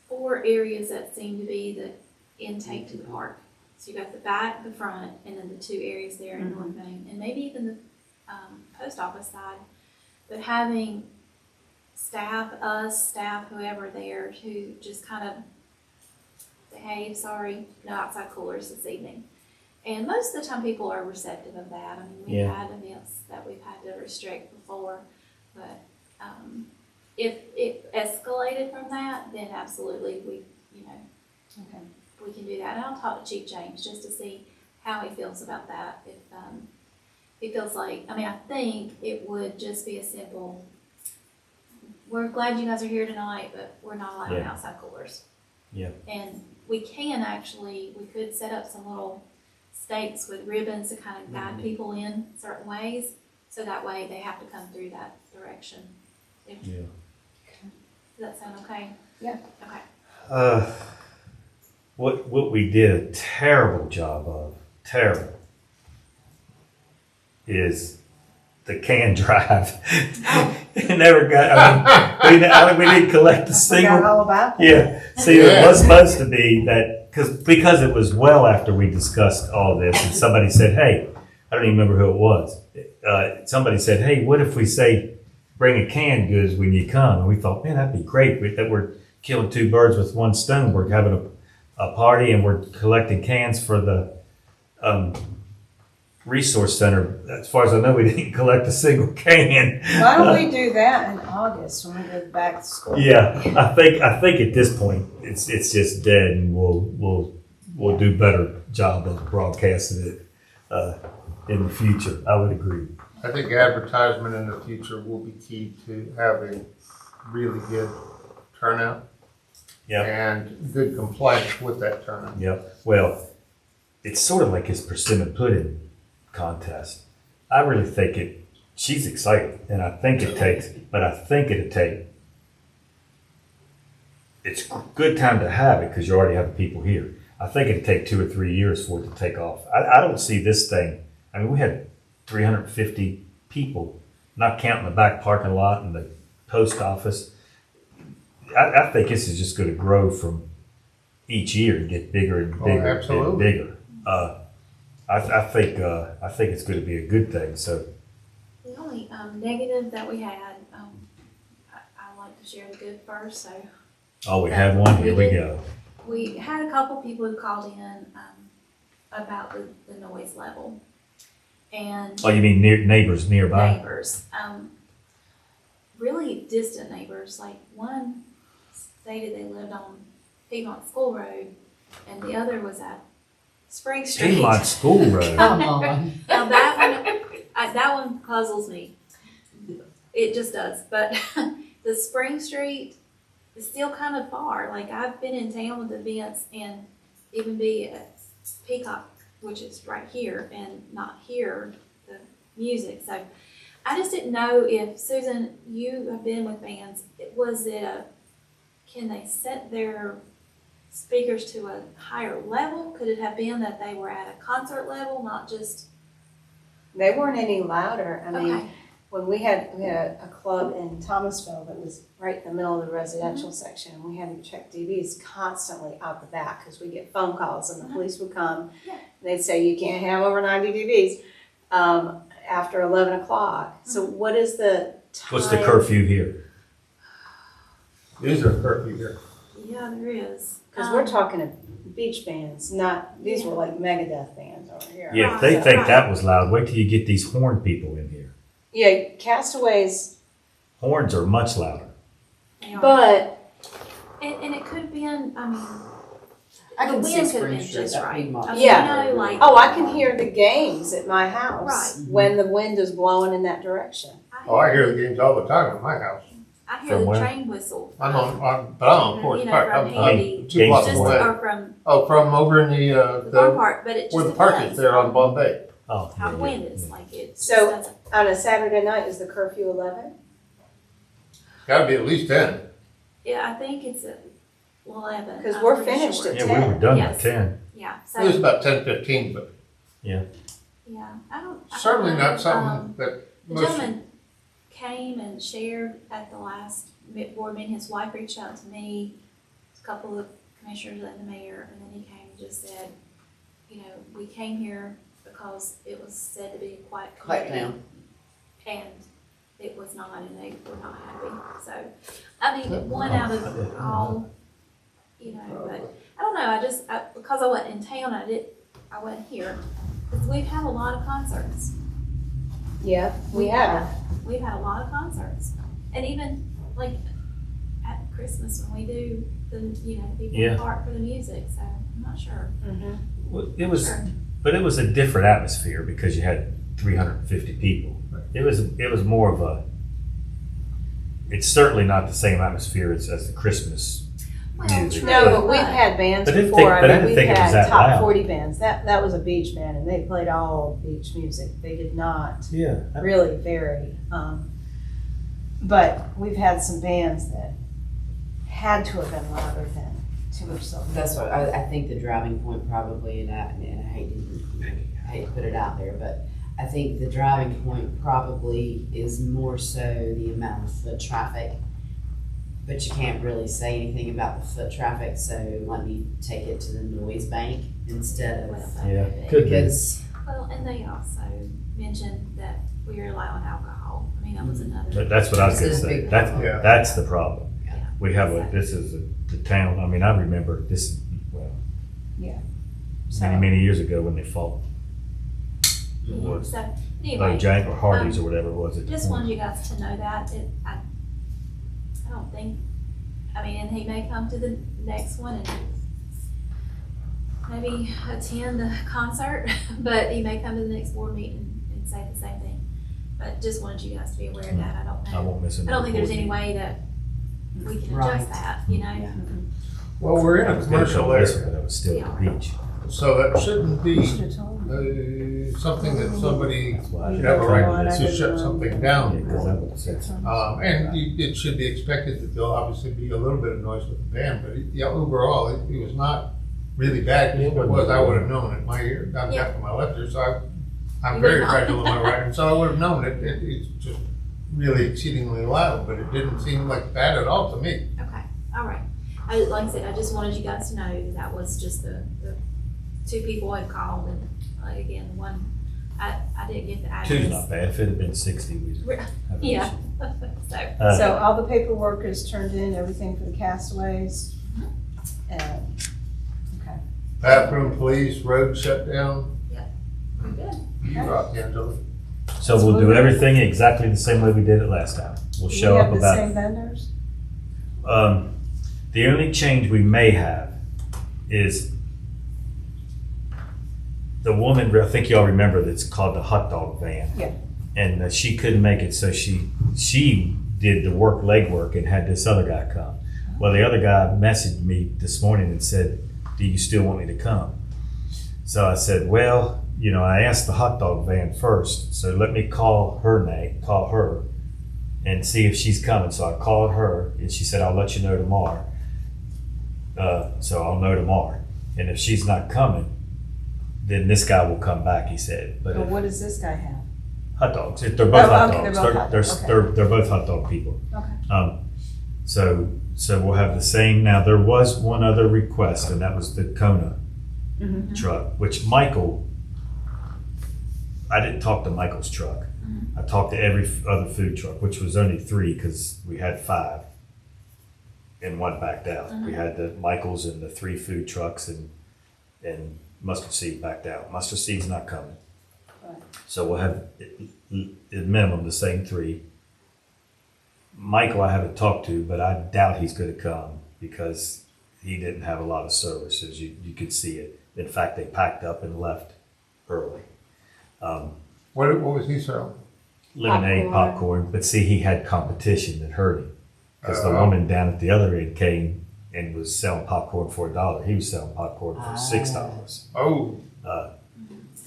4 areas that seem to be the intake to the park. So you got the back, the front, and then the 2 areas there in North Main, and maybe even the post office side. But having staff, whoever there, to just kind of say, hey, sorry, no outside coolers this evening. And most of the time people are receptive of that. I mean, we've Yeah. had events that we've had to restrict before, but if it escalated from that, then absolutely we can do that. And I'll talk to Chief James just to see how he feels about that. If he feels like, I think it would just be a simple, we're glad you guys are here tonight, but we're not allowing Yeah. outside coolers. Yeah. And we could set up some little stakes with ribbons to kind of guide people in certain ways, so that way they have to come through that direction. Yeah. Does that sound okay? Yeah. Okay. What we did a terrible job of, is the can drive. It never got, I think we didn't collect the Forgot single. all about that. Yeah, see, it was supposed to be that, because it was well after we discussed all this, and somebody said, hey, I don't even remember who it was. Somebody said, hey, what if we say, bring a canned goods when you come? And we thought, man, that'd be great. That we're killing 2 birds with 1 stone. We're having a party and we're collecting cans for the resource center. As far as I know, we didn't collect a single can. Why don't we do that in August when we go back to school? Yeah, I think at this point it's just dead, and we'll do better job of broadcasting it in the future. I would agree. I think advertisement in the future will be key to having really good turnout. Yeah. And good compliance with that turnout. Yep. Well, it's sort of like his persimmon pudding contest. I really think it she's excited, and I think it'd take, it's a good time to have it, because you already have people here. I think it'd take 2 or 3 years for it to take off. I don't see this thing, I mean, we had 350 people, not counting the back parking lot and the post office. I think this is just gonna grow from each year and get bigger and bigger and absolutely. bigger. I think it's gonna be a good thing, so. The only negative that we had, I like to share the good first, so. Oh, we had one, here we go. We had a couple people who called in about the noise level. And Oh, you mean neighbors nearby? neighbors, really distant neighbors, like one stated they lived on Piedmont School Road and the other was at Spring Street. Piedmont School Road. Come on. Now that one puzzles me. It just does, but the Spring Street is still kind of far. Like I've been in town with events and even be at Peacock, which is right here, and not hear the music. So I just didn't know if, Susan, you have been with bands, can they set their speakers to a higher level? Could it have been that they were at a concert level, not just? They weren't any louder. I mean, Okay. when we had a club in Thomasville that was right in the middle of the residential section, and we had to check DVs constantly out the back because we get phone calls and the police would come. Yeah. And they'd say, you can't have over 90 DVs after 11 o'clock. So what is the time? What's the curfew here? Is there a curfew here? Yeah, there is. Because we're talking of beach bands, not, these were like Megadeth bands over here. Yeah, if they think that was loud, wait till you get these horn people in here. Yeah, Castaways, Horns are much louder. They are. but And it could have been, I mean, I the can see wind could have Spring been Street, just that right. Piedmont. I mean, Yeah. you know, like. oh, I can hear the games at my house Right. when the wind is blowing in that direction. Oh, I hear the games all the time at my house. I hear From the where? train whistle. I'm on Forest You know, Park. from I'm Handy. 2 blocks Just, away. or from Oh, from over in the car the park, but it just where the park depends is there on Bombay. Oh, how yeah, wind yeah, is, yeah. like it just So- doesn't. On a Saturday night, is the curfew 11? It's gotta be at least 10. Yeah, I think it's at 11. Because I'm we're pretty finished sure. at Yeah, we were 10. done Yes. at 10. Yeah, It was so, about 10:15, but yeah, I don't certainly know. not something that The most. gentleman came and shared at the last board meeting. His wife reached out to me, a couple of commissioners and the mayor, and then he came and just said, you know, we came here because it was said to be a quiet Quiet community. town. And it was not, and they were not happy. So, I mean, one out of all, you know, but I don't know. Because I wasn't in town, I wasn't here. Because we've had a lot of concerts. Yeah, we have. We've had a lot of concerts. And even like at Christmas when we do the, you know, people Yeah. part for the music. So, I'm not sure. Well, it was, Sure. but it was a different atmosphere because you had 350 people. It was more of a, it's certainly not the same atmosphere as the Christmas Well, music. true. No, but we've had bands But I didn't before. think- but I I mean, didn't we've think it was had that top loud. 40 bands. That was a beach band, and they played all beach music. They did not Yeah. really vary. But we've had some bands that had to have been louder than 2 or so. That's what, I think the driving point probably, and I hate to put it out there, but I think the driving point probably is more so the amount of foot traffic. But you can't really say anything about the foot traffic, so let me take it to the noise bank instead Well, of, that Yeah, could be. could be. because Well, and they also mentioned that we are allowing alcohol. I mean, that was another. But that's what I was gonna This is a say. big That's, Yeah. that's the problem. Yeah. We have this is the town, I mean, I remember this, well, So- many years ago when they fought. It Yeah, was so anyway, Jank or Hardy's or whatever it was. at the just point. wanted you guys to know that. I don't think, I mean, and he may come to the next one and maybe attend the concert, but he may come to the next board meeting and say the same thing. But just wanted you guys to be aware of that. I don't I know. won't miss I don't think there's any another way that we can Right. adjust that, you know? Yeah. Well, we're in I a was gonna commercial tell this area. one, but I was still at the beach. So that shouldn't be Should've told me. something that somebody That's why I should have a right I to didn't shut know. something Yeah, down. because that would say. It should be expected that there'll obviously be a little bit of noise with the band, but overall, it was not really bad. If it was, I would have known it. My ear, I'm deaf in my left ear, so I'm You very would know. fragile in my right, and so I would have known it. It's just really exceedingly loud, but it didn't seem like bad at all to me. Okay, all right. Like I said, I just wanted you guys to know that was just the two people had called, and again, one, I didn't get the address. Two's not bad. If it had been 60, we'd have an Yeah. issue. So all the paperwork is turned in, everything for the Castaways? And, okay. Bathroom, police, road shut down. We're good. You rock, Angela. So we'll do everything exactly the same way we did it last time. We'll show up Do we have the about, same vendors? the only change we may have is the woman, I think y'all remember, that's called the hot dog van. Yeah. And she couldn't make it, so she did the legwork and had this other guy come. Well, the other guy messaged me this morning and said, do you still want me to come? So I said, well, I asked the hot dog van first, so let me call her and see if she's coming. So I called her and she said, I'll let you know tomorrow. So I'll know tomorrow. And if she's not coming, then this guy will come back, he said. But But if- what does this guy have? hot dogs, they're both hot okay, dogs. they're both hot dogs, okay. They're both hot dog people. Okay. So we'll have the same. Now, there was one other request, and that was the Kona Mhm. truck, which I didn't talk to Michael's truck. I talked to every other food truck, which was only 3 because we had 5 and one backed out. We had the Michael's and the 3 food trucks and Mustard Seed backed out. Mustard Seed's not coming. Right. So we'll have at minimum the same 3. Michael I haven't talked to, but I doubt he's going to come because he didn't have a lot of services. You could see it. In fact, they packed up and left early. What was he selling? Lemonade, popcorn, but see, he had competition that hurt him because the woman down at the other end came and was selling popcorn for $1. He was selling popcorn for $6. Oh,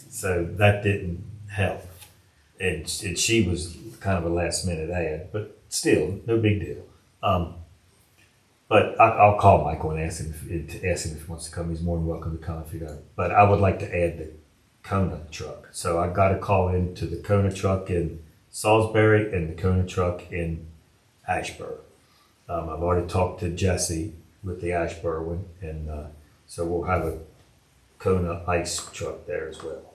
So that didn't help. And she was kind of a last minute ad, but still, no big deal. But I'll call Michael and ask him if he wants to come. He's more than welcome to come if he does. But I would like to add the Kona truck. So I got a call into the Kona truck in Salisbury and the Kona truck in Ashburn. I've already talked to Jesse with the Ashburn one, and so we'll have a Kona ice truck there as well.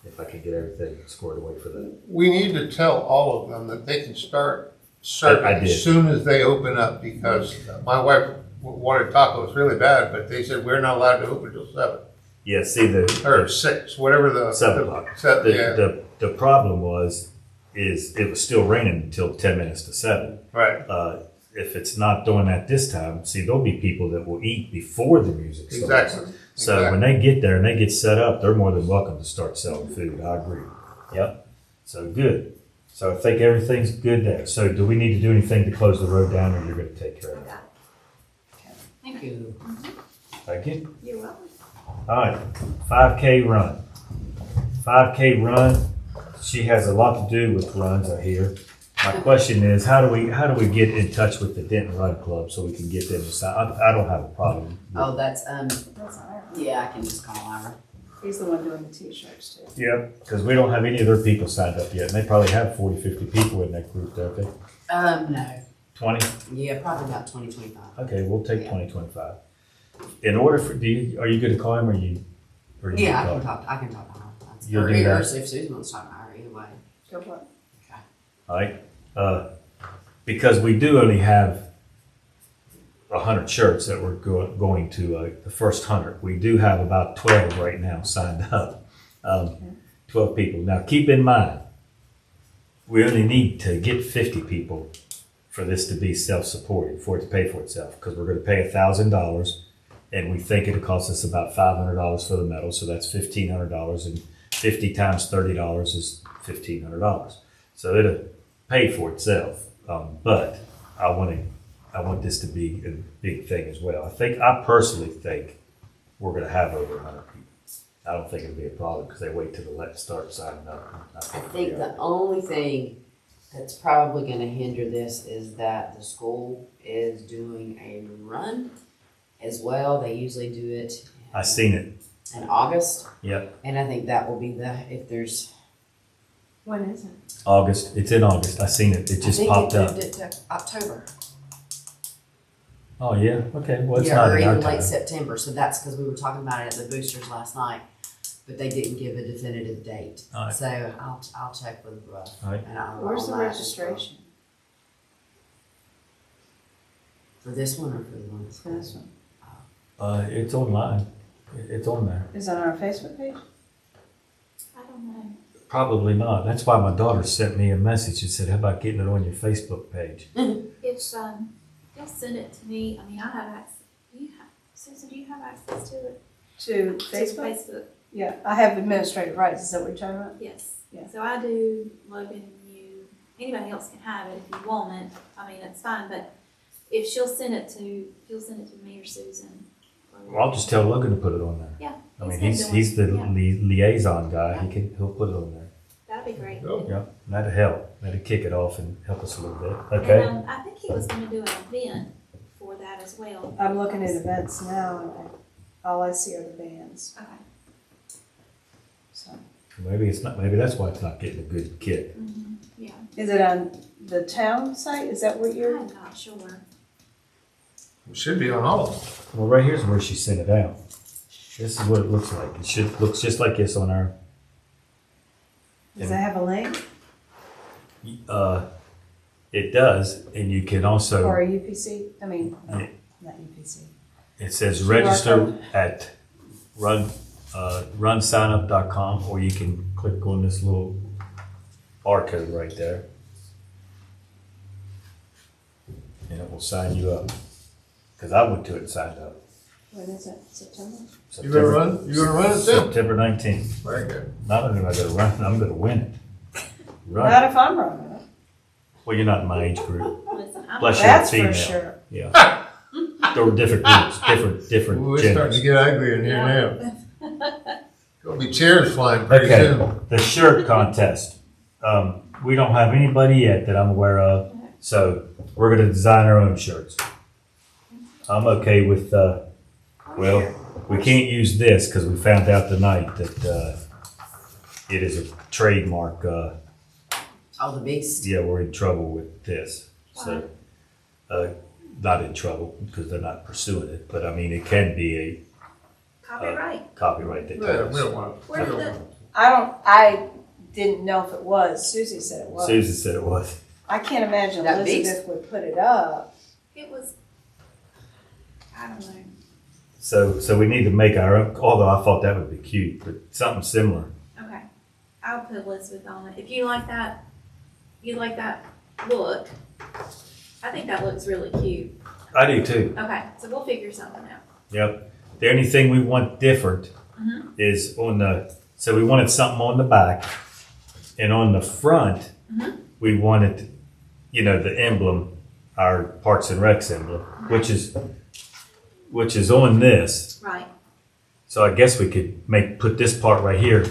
If I can get everything squared away for that. we need to tell all of them that they can start serving I did. as soon as they open up, because my wife wanted tacos really bad, but they said we're not allowed to open till 7 Yeah, see or 6, whatever the 7 o'clock. Yeah, The problem is it was still raining until 10 minutes to 7. right. If it's not doing that this time, see, there'll be people that will eat before the music starts. Exactly. So when they get there and they get set up, they're more than welcome to start selling food. I agree. Yep. So good. So I think everything's good there. So do we need to do anything to close the road down, or you're going to take care of it? Thank you. Thank you. You're welcome. All right, 5K run. 5K run. She has a lot to do with runs, I hear. My question is, how do we get in touch with the Denton Run Club so we can get them to sign? I don't have a problem. Oh, that's, That's Ira. yeah, I can just call Ira. He's the one doing the t-shirts too. Yep, because we don't have any of their people signed up yet, and they probably have 40, 50 people in that group, don't they? No. 20? Yeah, probably about 2025. Okay, we'll take Yeah. 20, 25. In order for, are you gonna call him, or you? Yeah, I can talk to Ira. You'll Or do that? if Susan wants to talk to Ira, either way. Go for it. All right, because we do only have 100 shirts that we're going to the first 100. We do have about 12 right now signed up. 12 people. Now keep in mind, we only need to get 50 people for this to be self-supporting, for it to pay for itself, because we're going to pay $1,000, and we think it'll cost us about $500 for the medal, so that's $1,500, and 50 times $30 is $1,500. So it'll pay for itself, but I want this to be a big thing as well. I personally think we're going to have over 100 people. I don't think it'd be a problem because they wait till the start signing up. I think the only thing that's probably gonna hinder this is that the school is doing a run as well. They usually do it I seen it. in August. Yep. And I think that will be if there's. When is it? August. It's in August. I seen it. It just popped I up. think they moved it to October. Oh, yeah. Okay. Well, it's Yeah, not or in our even late time. September, so that's because we were talking about it at the boosters last night, but they didn't give a definitive date. All right. So I'll check with Russ. All right. And I'll. Where's the I'll ask registration For this one or for the one? for this one? It's online. It's on there. Is it on our Facebook page? I don't know. Probably not. That's why my daughter sent me a message and said, how about getting it on your Facebook page? It's, just send it to me. I mean, I have access. Susan, do you have access to it? To To Facebook? Facebook, Yeah, I have administrative rights. Is that what you're talking about? yes. Yeah. So I do, Logan, you, anybody else can have it if you want it. I mean, it's fine, but if she'll send it to me or Susan. Well, I'll just tell Logan to put it on there. Yeah. I mean, been he's the doing it. liaison guy. He'll put it on there. That'd be great. Oh. Yeah, that'd help. That'd kick it off and help us a little bit. Okay. And I think he was gonna do an event for that as well. I'm looking at events now and all I see are the bands. Okay. So, Maybe it's not. Maybe that's why it's not getting a good kick. Yeah, is it on the town site? Is that what you're? I'm not sure. It should be on all of them. Well, right here's where she sent it out. This is what it looks like. It looks just like this on our. Does it have a link It does, and you can also. or a UPC? I mean, Yeah. not UPC. It says QR register code? at runsignup.com, or you can click on this little barcode right there. And it will sign you up. Because I went to it and signed up. When is it? September? You gonna run? You gonna run it too? September 19th. Very good. Not only am I gonna run, I'm gonna win it. Run. Not if I'm running it. Well, you're not in my age group. Listen, I'm Plus you're a That's for female. sure. Yeah. There were different groups, different Ooh, it's starting to genders. get ugly in here now. Gonna be chairs flying pretty Okay, soon. the shirt contest. We don't have anybody yet that I'm aware of, so we're gonna design our own shirts. I'm okay with, well, we can't use this because we found out tonight that it is a trademark. Oh, the beast. Yeah, we're in trouble with this. So, not in trouble because they're not pursuing it, but I mean, it can be a copyright. copyright that Yeah, we covers. don't want. we Where don't did want- I didn't know if it was. Susie said it was. Susan said it was. I can't imagine That Elizabeth would put it up. It was, I don't know. So we need to make our own, although I thought that would be cute, but something similar. Okay, I'll put Elizabeth on it. If you like that look, I think that looks really cute. I do too. Okay, so we'll figure something out. Yep. The only thing we want different is so we wanted something on the back, and on the front, we wanted, the emblem, our Parks and Recs emblem, which is on this. Right. So I guess we could put this part right here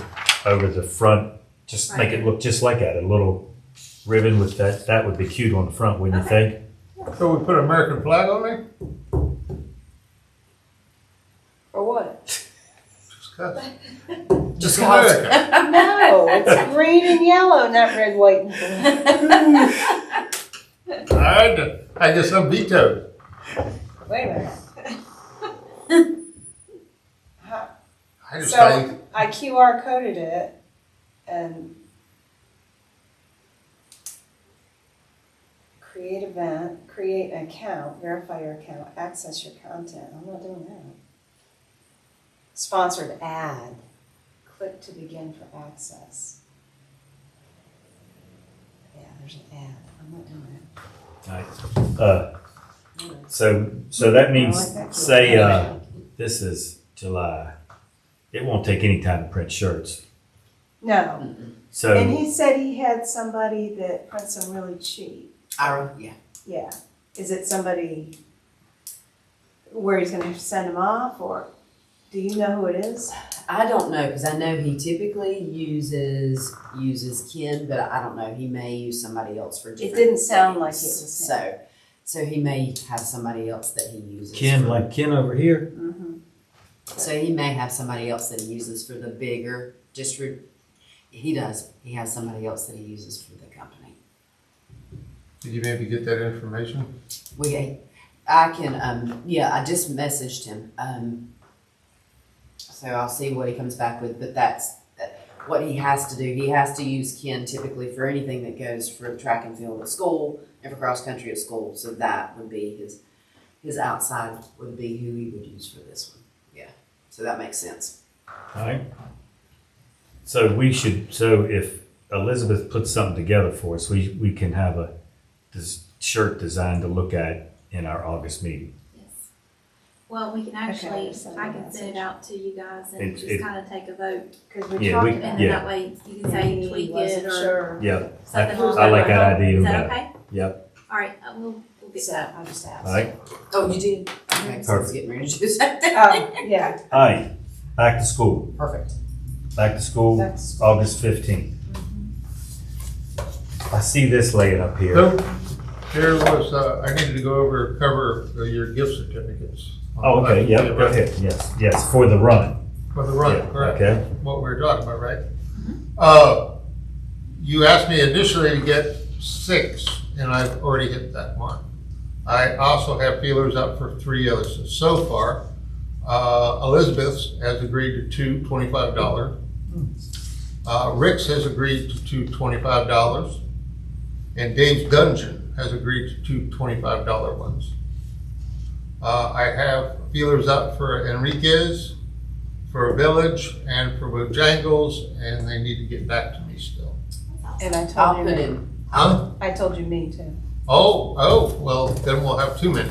over the front, just make it look just like that, a little ribbon with that. That would be cute on the front, wouldn't you think? So we put an American flag on there? Or what? Just 'cause. Just America. No, it's green and yellow, not red, white, and blue. I guess I'm vetoed. Wait a minute. I just So I QR coded it and create event, create an account, verify your account, access your content. I'm not doing that. Sponsored ad. Click to begin for access. Yeah, there's an ad. I'm not doing Right. So that means, say, this is July. It won't take any time to print shirts. that. No. And So, he said he had somebody that prints them really cheap. Yeah. Yeah. Is it somebody where he's gonna have to send them off, or do you know who it is? I don't know, because I know he typically uses Ken, but I don't know, he may use somebody else for different didn't sound like it things. was him. So he may have somebody else that he uses. Ken, for- like Ken over here? So he may have somebody else that he uses for the bigger he does. He has somebody else that he uses for the company. Did you maybe get that information? I can, I just messaged him. So I'll see what he comes back with, but that's what he has to do. He has to use Ken typically for anything that goes for track and field at school and for cross country at school. So that would be his outside would be who he would use for this one. Yeah. So that makes sense. Alright. So if Elizabeth puts something together for us, we can have this shirt designed to look at in our August meeting. Yes. Well, we can actually, so I can send it out to you guys and It- just kind of take a vote. Because we Yeah, talked we- about And it. then that way you can say He tweak it wasn't or sure. Yeah, something I along like that line. idea Is better. that okay? Yep. All right, we'll get So that. I just asked. Alright, Oh, you did? Okay, so I was getting ready to do something. Yeah. alright, back to school. Perfect. Back to school, That's- August 15th. I see this laying up here. So, there was, I needed to go cover your gift certificates. Oh, okay, yep, go ahead, yes, for the run. For the run, Yeah, correct. okay. What we were talking about, right? You asked me initially to get 6, and I've already hit that mark. I also have feelers up for 3 others. So far, Elizabeth's has agreed to $2 $25. Rick's has agreed to $2 $25. And Dave's Dungeon has agreed to 2 $25 ones. I have feelers up for Enriquez, for Village, and for Bojangles, and they need to get back to me still. And I I'll told put you, in. Huh? I told you me too. Oh, well, then we'll have too many.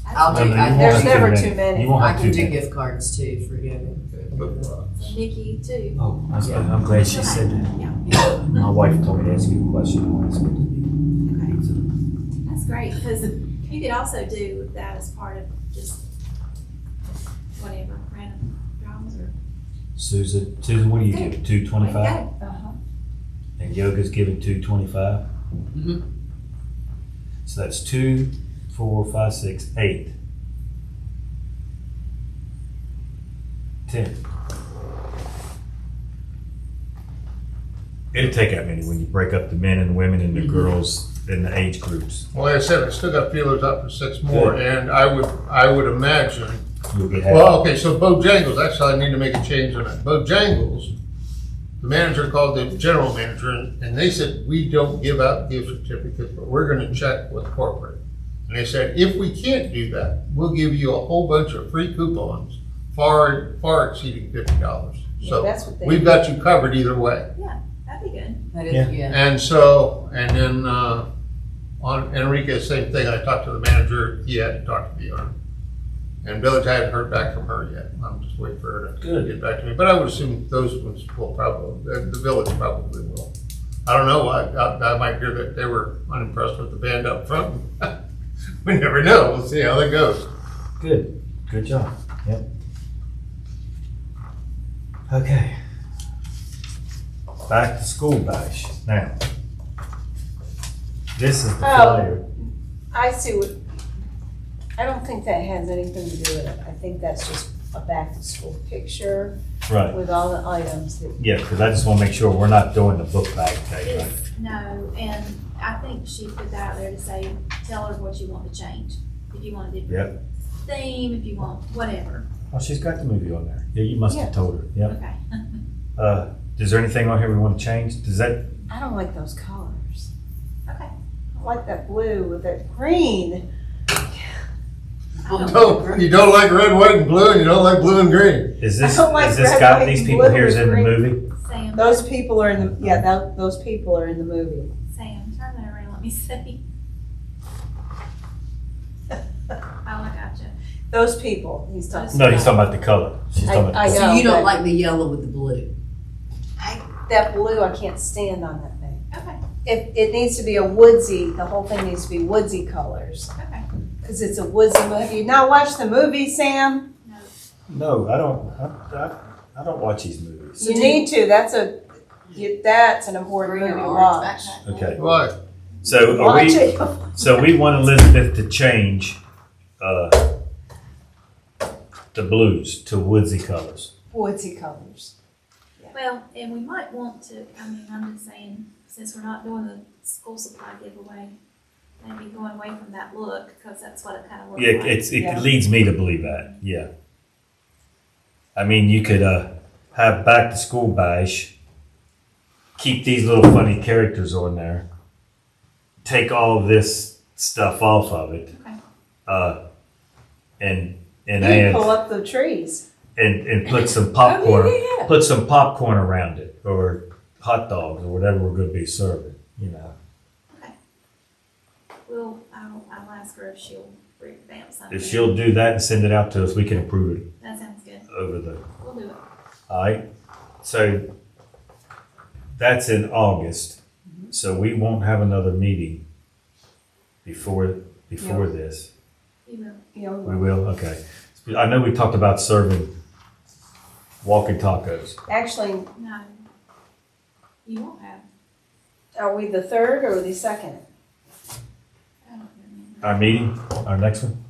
I'll No, do. no, you I, won't There's have never many. too many. You won't I have can too do many. gift cards too for giving. And Nikki too. Oh, I'm glad she said that. Yeah, My wife told me to ask you a question. I want to ask it to me. okay. That's great, because you could also do that as part of just whatever, random drums or. Susan, what do you give? $2.25? Uh-huh. And yoga's giving $2.25? Mhm. So that's 2, 4, 5, 6, 8. 10. It'll take that many when you break up the men and women and the girls in the age groups. Well, like I said, I still got feelers up for 6 more, and I would imagine. You'll get half. Well, okay, so Bojangles, actually, I need to make a change on that. Bojangles, the manager called the general manager, and they said, we don't give out gift certificates, but we're gonna check with corporate. And they said, if we can't do that, we'll give you a whole bunch of free coupons, far exceeding $50. Yeah, So that's what they we've do. got you covered either way. That'd be good. That is, Yeah. yeah. And then on Enrique, same thing. I talked to the manager. He hadn't talked to the owner. And Village, I haven't heard back from her yet. I'm just waiting for her to Good. get back to me. But I would assume those ones will probably, the Village probably will. I don't know. I might hear that they were unimpressed with the band up front. We never know. We'll see how that goes. Good. Good job. Yep. Okay. Back to school bash. Now, this is the flyer. I see what, I don't think that has anything to do with it. I think that's just a back-to-school picture Right. with all the items that, Yeah, because I just want to make sure we're not doing the book bag thing, right? No, and I think she put that out there to say, tell her what you want to change. If you want a different Yep. theme, if you want whatever. Oh, she's got the movie on there. Yeah, you must have Yeah. told her. Yep. Okay. Is there anything on here we want to change? Does that, I don't like those colors. Okay. I like that blue with that green. You don't like red, white, and blue, and you don't like blue and green. is this, I don't like is this red, got white, these and people blue here is with in the green. movie? Sam. Those people are in the, yeah, those people are in the movie. Sam, turn that around. Let me see. Oh, I gotcha. Those people, he's talking No, he's talking about the color. She's talking about I the So know, you don't but- like the yellow with the blue? that blue, I can't stand on that thing. Okay. It needs to be a woodsy, the whole thing needs to be woodsy colors. Okay. Because it's a woodsy movie. Have you not watched the movie, Sam? No. No, I don't. I don't watch these movies. You need to, that's an important movie to watch. Okay. Why? So are Watch we, it. so we want Elizabeth to change, the blues to woodsy colors. Woodsy colors. Well, and we might want to, I mean, I'm just saying, since we're not doing the school supply giveaway, maybe going away from that look, because that's what it kind of looks Yeah, like. it Yeah. leads me to believe that, yeah. I mean, you could, have back to school bash, keep these little funny characters on there, take all this stuff off of it, Okay. and You pull add, up the trees. and put some popcorn, Oh, yeah. put some popcorn around it, or hot dogs, or whatever we're gonna be serving, you know. I'll ask her if she'll revamp something. If she'll do that and send it out to us, we can approve it That sounds good. over the, We'll do it. alright? So, that's in August, so we won't have another meeting before this. You will. You know, We will, okay. I know we talked about serving walking tacos. actually, No. You won't have. are we the third or the second? I don't remember. Our meeting, our next one?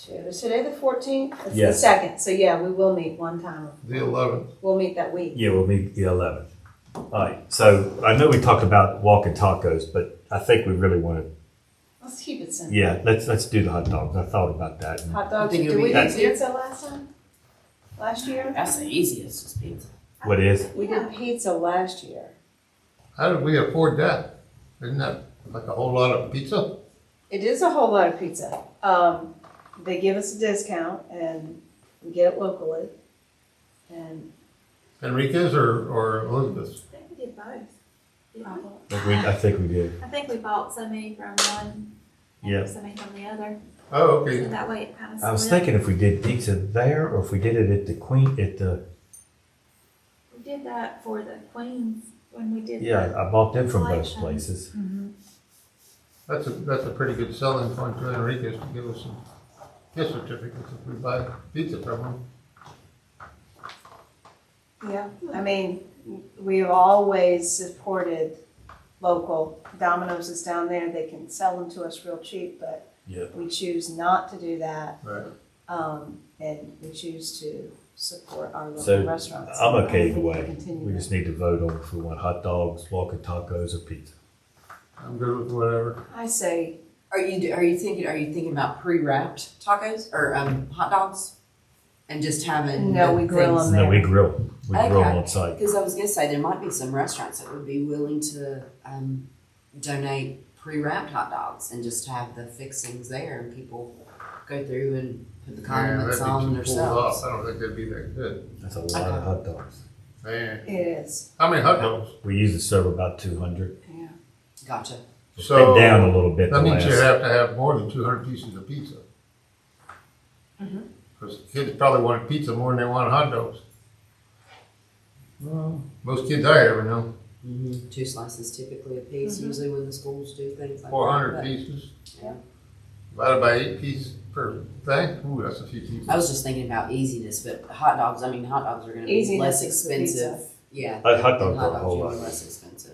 Is today the 14th? It's the Yes. second, so yeah, we will meet one time. The 11th. We'll meet that week. Yeah, we'll meet the 11th. Alright, so I know we talked about walking tacos, but I think we really want to, Let's keep it simple. yeah, let's do the hot dogs. I thought about that. Hot dogs, Think did it'll we be do easier? pizza last time? Last year? That's the easiest, just pizza. What is? We did pizza last year. How did we afford that? Isn't that like a whole lot of pizza? It is a whole lot of pizza. They give us a discount and we get it locally. And Enriquez or Elizabeth's? I think we did both. Didn't we? I think we did. I think we bought so many from one and Yeah. so many from the other. Oh, So okay. that way it kind of split. I was thinking if we did pizza there, or if we did it at the We did that for the Queens when we did. yeah, the- I bought them from both Selection. places. That's a pretty good selling point to Enriquez to give us some gift certificates if we buy pizza from them. yeah, I mean, we've always supported local. Domino's is down there. They can sell them to us real cheap, but Yeah. we choose not to do that. Right. And we choose to support our local So, restaurants. I'm okay I either think we way. continue We that. just need to vote on if we want hot dogs, walking tacos, or pizza. I'm good with whatever. I say, Are you thinking about pre-wrapped tacos or hot dogs, and just having No, we grill them. No, we there. grill. We grill Okay. on site. Because I was gonna say there might be some restaurants that would be willing to donate pre-wrapped hot dogs and just have the fixings there, and people go through and put the condiments Yeah, on that'd be too pulled themselves. off. I don't think that'd be that good. That's a lot Okay. of hot dogs. Man, It is, how many hot dogs? We usually serve about 200. yeah. Gotcha. It's So been down a little bit. that the means you last- have to have more than 200 pieces of pizza. Because kids probably want pizza more than they want hot dogs. Well, most kids I ever know, 2 slices typically a piece, usually when the schools do things like 400 that. pieces. Yeah. Divided by 8 pieces per thing. Ooh, that's a few pieces. I was just thinking about easiness, but hot dogs are gonna be Easiness less is the pizza. expensive. Yeah. Hot dogs Hot are a whole usually lot. less expensive.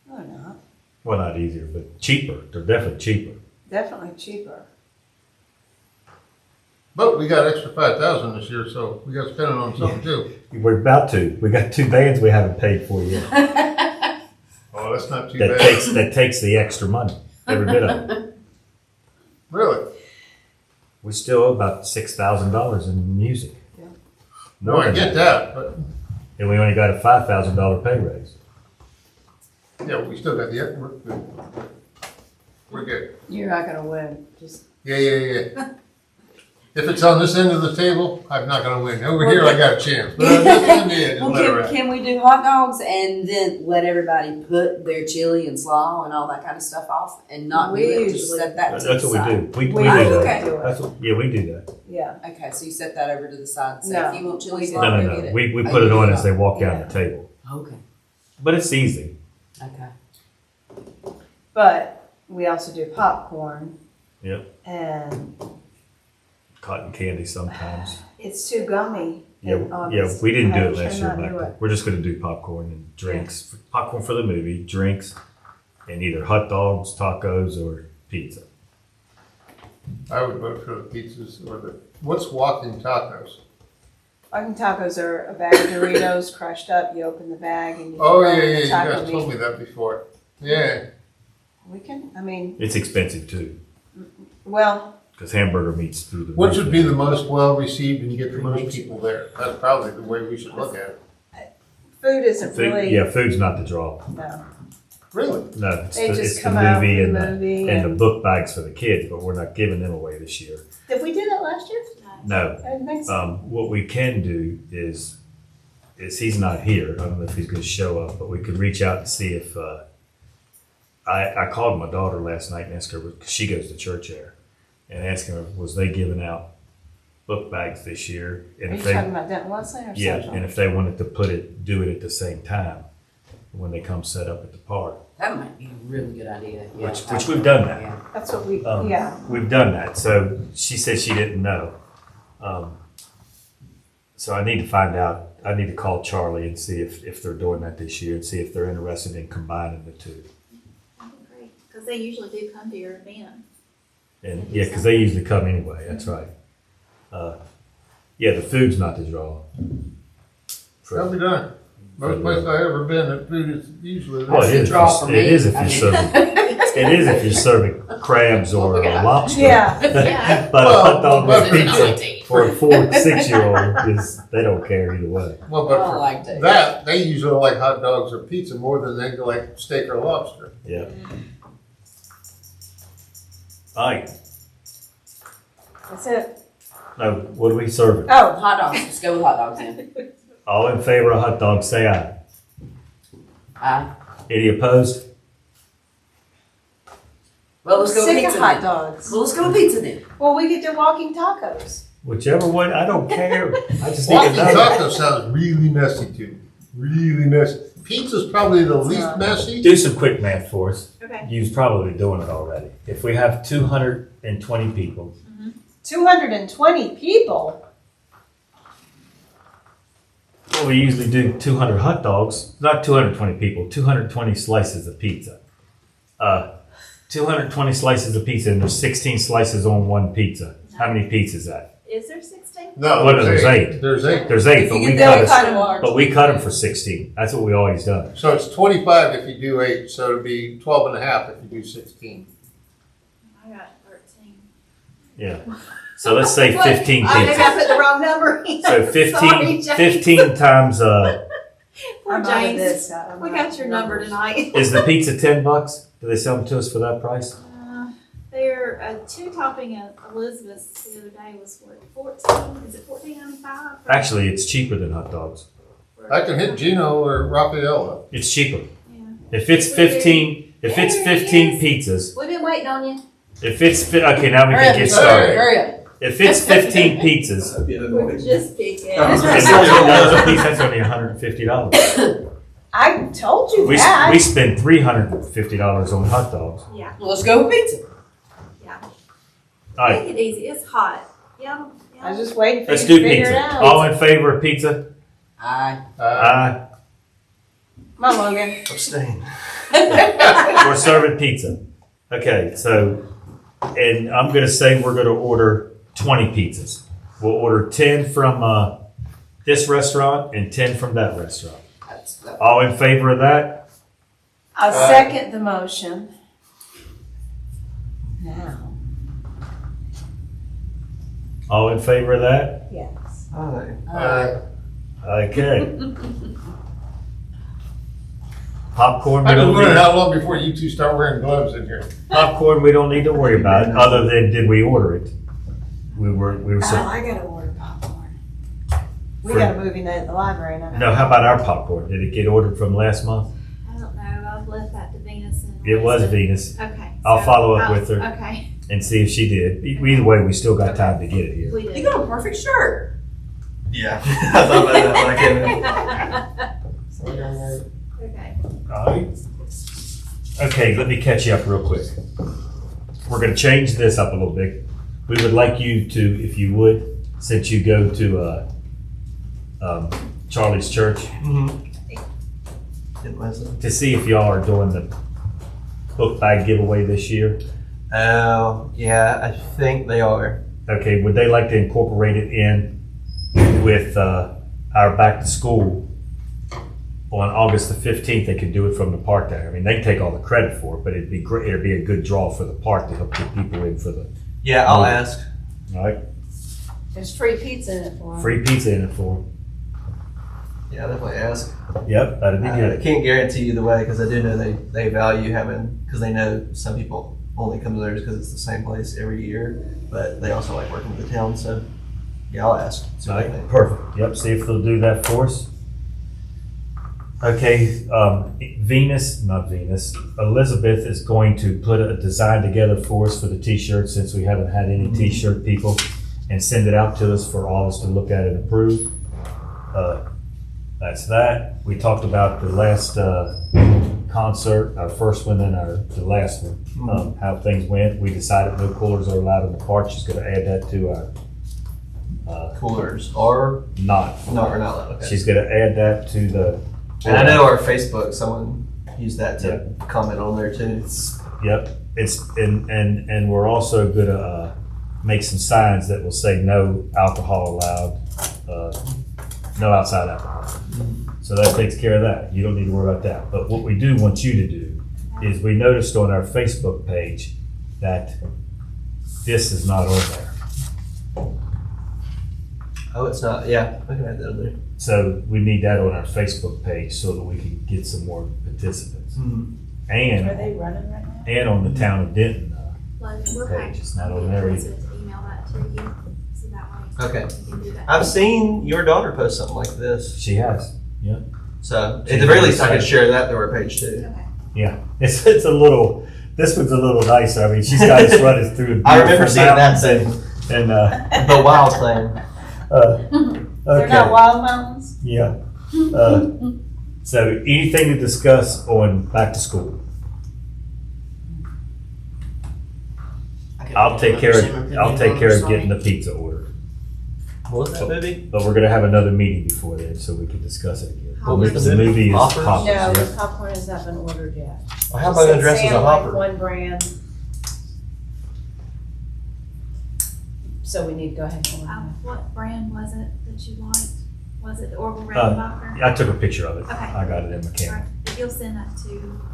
No, they're not. Well, not easier, but cheaper. They're definitely cheaper. Definitely cheaper. But we got extra 5,000 this year, so we got to spend it on something too. We're about to. We got 2 bands we haven't paid for yet. Oh, that's not too That bad. takes the extra money. Every bit of it. Really? We still owe about $6,000 in music. Yeah. No, More I than get that, but And we only got a $5,000 pay raise. yeah, we still got the, we're good. We're good. You're not gonna win, just. Yeah. If it's on this end of the table, I'm not gonna win. Over here, I got a chance. But on this end, yeah, just Well, let it ride. can we do hot dogs and then let everybody put their chili and slaw and all that kind of stuff off and not We do it, just usually- set that to That's the what we side? do. We do We that. okay. do it. That's what, yeah, we do that. Yeah, Okay, so you set that over to the side and say, No, if you want chili we slaw, No, go no, get no. it. We Oh, put you it do on it as they walk down Yeah. the table. Okay, But it's easy. okay. but we also do popcorn. Yep. And cotton candy sometimes. It's too gummy Yeah, in August. we didn't do I it last year. cannot do Back it. We're just gonna do popcorn and drinks. Popcorn for the movie, drinks, and either hot dogs, tacos, or pizza. I would vote for the pizzas or what's walking tacos? Walking tacos are a bag of Doritos crushed up. You open the bag and you Oh, throw yeah, in yeah, the you taco guys told meat. me that before. Yeah, We can, I mean, It's expensive too, well, because hamburger meat's through the which roof. would be the most well-received and get the most people there? That's probably the way we should look at it. food isn't Food- really, Yeah, food's not the draw. no. Really? No, it's They the, just it's the come out movie for and the the, movie and the and- book bags for the kids, but we're not giving them away this year. Did we do that last year? No. I didn't think so. What we can do is he's not here. I don't know if he's going to show up, but we could reach out and see if. I called my daughter last night and asked her, because she goes to church there, and asked her, was they giving out book bags this year? And Are you if they, talking about Denton Wesley or yeah, Central? and if they wanted to do it at the same time when they come set up at the park, That might be a really good idea. Yeah, which we've done that. Yeah. That's what we, Um, yeah. We've done that. So she said she didn't know. So I need to find out. I need to call Charlie and see if they're doing that this year and see if they're interested in combining the two. That'd be great, because they usually do come to your event. And yeah, because they usually come anyway. That's right. Yeah, the food's not the draw. That'll be done. Most places I've ever been, the food is usually Well, there. it is. draw for It me. is if I you're mean- serving. It is if you're serving crabs or Oh my God. lobster. Yeah. Yeah. But a hot dog Well, with but- pizza for a 4 to 6 year old is they don't care either way. Well, but I for like that. that, they usually like hot dogs or pizza more than they like steak or lobster. Yeah. All right. That's it. Now, what are we serving? Oh, Hot dogs. Let's go with hot dogs then. All in favor of hot dogs, say aye. Aye. Any opposed? Well, let's go with sick pizza of hot then. dogs. Well, let's go with pizza then. Well, we get to walking tacos. Whichever one, I don't care. I just need Walking to know. taco sounds really messy too. Really messy. Pizza's probably the least not. messy. Do some quick math for us. Okay. You're probably doing it already. If we have 220 people, 220 people? well, we usually do 200 hot dogs. Not 220 people, 220 slices of pizza. 220 slices of pizza, and there's 16 slices on one pizza. How many pizzas is that? Is there 16? No, Well, there's eight. There's 8. There's 8, If but you we get cut that it. kind of large. But we cut them for 16. That's what we always done. So it's 25 if you do 8, so it'd be 12 and a half if you do 16. I got 13. Yeah. So let's say 15 Maybe pizzas. I put the wrong number. So 15, 15 times, Poor I'm out of James. this. We got your number tonight. is the pizza $10? Do they sell them to us for that price? They're 2 topping Elizabeth's the other day was what, 14? Is it $14.95? Actually, it's cheaper than hot dogs. I can hit Gino or Raffaella. It's cheaper. Yeah. If it's 15, if it's There it 15 is. pizzas, We've been waiting on you. if it's, okay, now we Hurry can up, get hurry started. Hurry up. If it's 15 pizzas, We were just picking. and $10 a piece, that's only $150. I told you We that. spend $350 on hot dogs. Yeah, Well, let's go with pizza. yeah. All right, Take it easy. It's hot. Yeah. I was just waiting for let's you to do figure it pizza. out. All in favor of pizza? Aye. Aye. Come on, Logan. Abstain. We're serving pizza. Okay, so, and I'm gonna say we're gonna order 20 pizzas. We'll order 10 from this restaurant and 10 from that restaurant. That's All in favor of that? I'll second the motion. Now, All in favor of that? yes. Okay. Popcorn, we I've been don't wondering need, how long before you two start wearing gloves in here. popcorn, we don't need to worry about, other than did we order it? We were, Oh, I gotta order popcorn. We For- got a movie night at the library now. no, how about our popcorn? Did it get ordered from last month? I don't know. I've left that to Venus. And It was Elizabeth. Venus, Okay. I'll so follow up with her. Okay. and see if she did. Either way, we still got time to get it here. We You did. got a perfect shirt. Yeah, I thought about that when I came in. Okay. Alright. Okay, let me catch you up real quick. We're gonna change this up a little bit. we would like you to, if you would, since you go to, Charlie's church, to see if y'all are doing the book bag giveaway this year. Oh, yeah, I think they are. Okay, would they like to incorporate it in with our back to school on August the 15th? They could do it from the park there. I mean, they can take all the credit for it, but it'd be great. It'd be a good draw for the park to help get people in for the. Yeah, I'll ask. All right, There's free pizza in it for them. free pizza in it for them. Yeah, I'll definitely ask. Yep, that'd be I good. can't guarantee either way because I do know they value having, because they know some people only come to theirs because it's the same place every year, but they also like working with the town, so yeah, I'll ask. See All what they right, think. perfect. Yep, see if they'll do that for us. Okay, Elizabeth is going to put a design together for us for the t-shirts, since we haven't had any t-shirt people, and send it out to us for all of us to look at and approve. That's that. We talked about the last concert, our first one and the last one, how things went. We decided no coolers are allowed in the park. She's gonna add that to our, Coolers are not. not allowed. Okay. She's gonna add that to the. And I know our Facebook, someone used that to comment on there too. Yep, and we're also gonna make some signs that will say no alcohol allowed, no outside alcohol. So that takes care of that. You don't need to worry about that. But what we do want you to do is, we noticed on our Facebook page that this is not on there. Oh, it's not. Yeah, I can add that in there. So we need that on our Facebook page so that we can get some more participants. Mm-hmm. Are And they running right now? and on the town of Denton. Logan, we're Page, it's not going on there to either. email that to you, so that way Okay. you can do that. I've seen your daughter post something like this, She has. so at the very least, I could share that to our page too. Okay. Yeah, it's a little. This one's a little nicer. I mean, she's got us running through. I remember seeing that mountains thing, and the wild thing. They're not okay. wild mountains? Yeah. So anything to discuss on back to school? I'll take care of getting the pizza order. What was that movie? But we're gonna have another meeting before then, so we can discuss it again. What was The movie is Hoppers? Hoppers, No, yeah. the popcorn has not been ordered yet. Well, how about I dress as a Sam liked hopper? one brand. So we need to go ahead and order that. What brand was it that you liked? Was it the Orville Redenbacher? I took a picture of it. Okay. I got it in my camera. If you'll send that to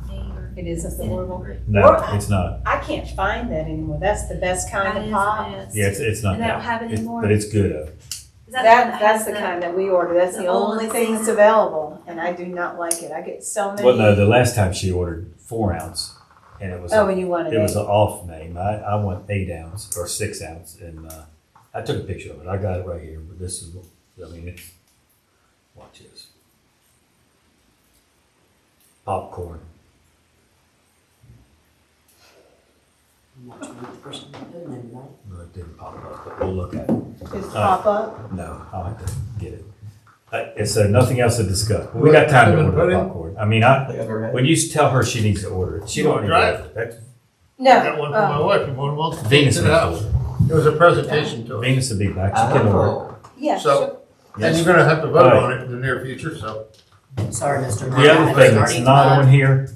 me or. It isn't the send it to Orville? group. No, Well, it's not. I can't find that anymore. That's the best kind That of is the pop. best. Yeah, it's not And they don't that. have it anymore? But it's good. Is that the one that That's has the kind that we order. That's the the only old thing that's season? available, and I do not like it. I get so many. Well, no, the last time she ordered 4 ounce, and it was Oh, and you wanted it was it. an off name. I want 8 ounce or 6 ounce, and I took a picture of it. I got it right here. But this is, I mean, it's, watch this. Popcorn. I'm not sure what the person put in there, right? No, it didn't pop up, but we'll look at it. Just pop up. No, I'll have to get it. And so nothing else to discuss. We got time to order the popcorn. I mean, I think I've ever had. when you tell her she needs to order it, she don't need to Drive. order it. That's No. I got one for my wife, and one month. Venus It needs to out. order It was a presentation to it. us. Venus will be back. She can order it. Oh. Yeah, So- sure. And you're gonna have to vote on it in the near future, so. Sorry, Mr. The other thing that's not on here,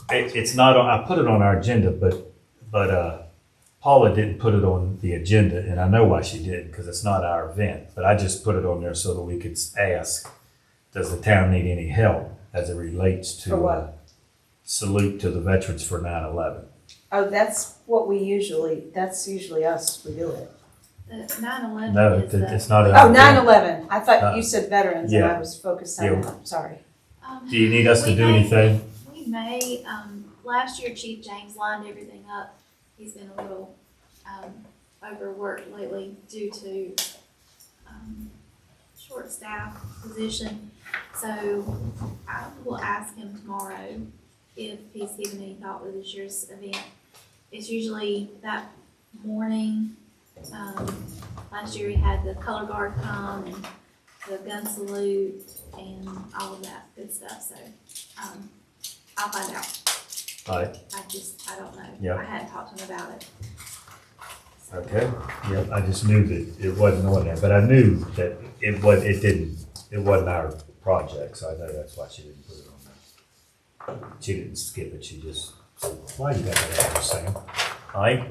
it's not on, I put it on our agenda, but Paula didn't put it on the agenda, and I know why she didn't, because it's not our event, but I just put it on there so that we could ask, does the town need any help as it relates For to what? salute to the veterans for 9/11? Oh, that's usually us. We do it. The 9/11 No, is the. it's not. Oh, 9/11. I thought you Uh, said veterans and yeah. I was focused on Yeah. that. Sorry. Do you need us to We do may- anything? We may, last year Chief James lined everything up. He's been a little, overworked lately due to, short staff position. So I will ask him tomorrow if he's given any thought to this year's event. It's usually that morning. Last year we had the color guard come and the gun salute and all of that good stuff, so, I'll find out. Right. I don't know. Yeah. I hadn't talked to him about it. Okay, yep, I just knew that it wasn't on there, but I knew that it wasn't our project, so I know that's why she didn't put it on there. She didn't skip it, she just said, why you got that out, Sam? All right,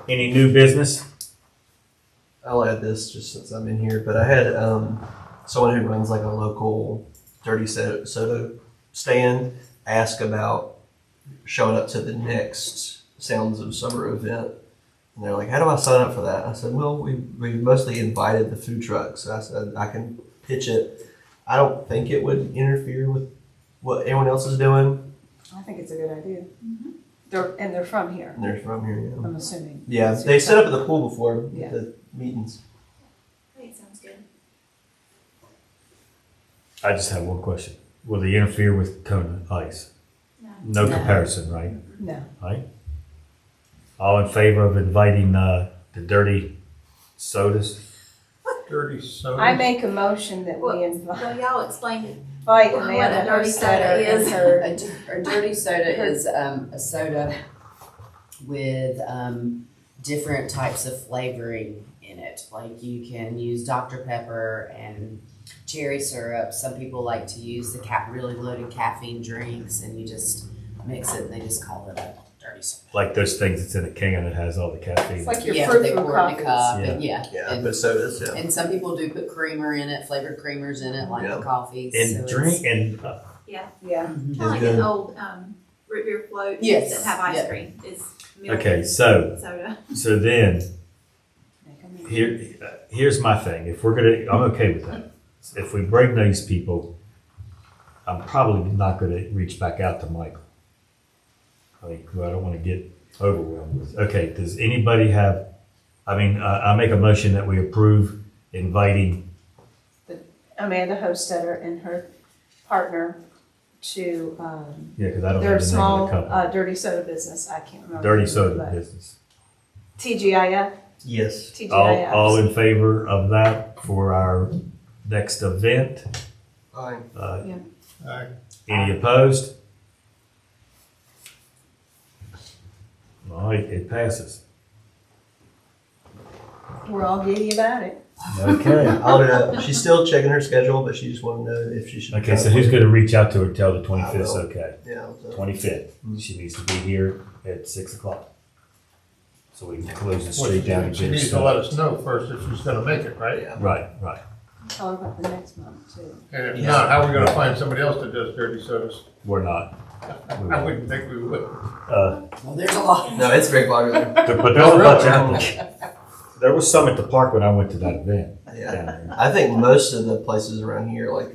any new business? I'll add this just since I'm in here, but I had someone who runs like a local dirty soda stand ask about showing up to the next Sounds of Summer event. And they're like, how do I sign up for that? I said, well, we mostly invited the food trucks. I said, I can pitch it. I don't think it would interfere with what anyone else is doing. I think it's a good idea. They're from here, And they're from here, yeah. I'm assuming. Yeah, they set up at the pool before Yeah. the meetings. I think it sounds good. I just have one question. Will they interfere with Kona Ice? No. No No. comparison, right? No. Right? All in favor of inviting the dirty sodas? Dirty soda. I make a motion that Well, we invite Well, y'all explained it. Amanda What a dirty soda Herstetter is. and her. A dirty soda is a soda with different types of flavoring in it. Like you can use Dr. Pepper and cherry syrup. Some people like to use the really loaded caffeine drinks, and you just mix it. And they just call it a dirty soda. Like those things that's in a can that has all the caffeine. It's like your Yeah, fruit they fruit pour it in a coffees. cup, Yeah. and Yeah, and, but sodas, yeah. and some people do put creamer in it, flavored creamers in it, like Yeah. the coffees. And so drink, it's- and Yeah. Kind of like good. an old root beer float Yes, that have ice yeah. cream. Is milk okay, so soda. then, here's my thing. If we're gonna, I'm okay with that. If we bring these people, I'm probably not gonna reach back out to Michael. I mean, I don't wanna get overwhelmed with, okay, does anybody have, I make a motion that we approve inviting, Amanda Hostetter and her partner to, yeah, cause I don't know their the name of small, the company. dirty soda business, I can't remember. Dirty soda but business. TGIF, Yes. TGIF. All in favor of that for our next event? Aye. Aye. Any opposed? All right, it passes. We're all giddy about it. Okay. I'll she's still checking her schedule, but she just wanted to know if she should. Okay, so who's gonna reach out to her and tell the 25th is will. okay? Yeah. So. 25th, she needs to be here at 6 o'clock. So we can close the street down and She get needs it to let started. us know first if she's gonna make it, right? Yeah. Right, right. Tell her about the next month too. And if Yeah. not, how are we gonna find somebody else that does dirty sodas? We're not. I wouldn't think we would. Well, there's a lot. No, it's very popular. But there was a bunch out there. There was some at the park when I went to that event down Yeah. there. I think most of the places around here, like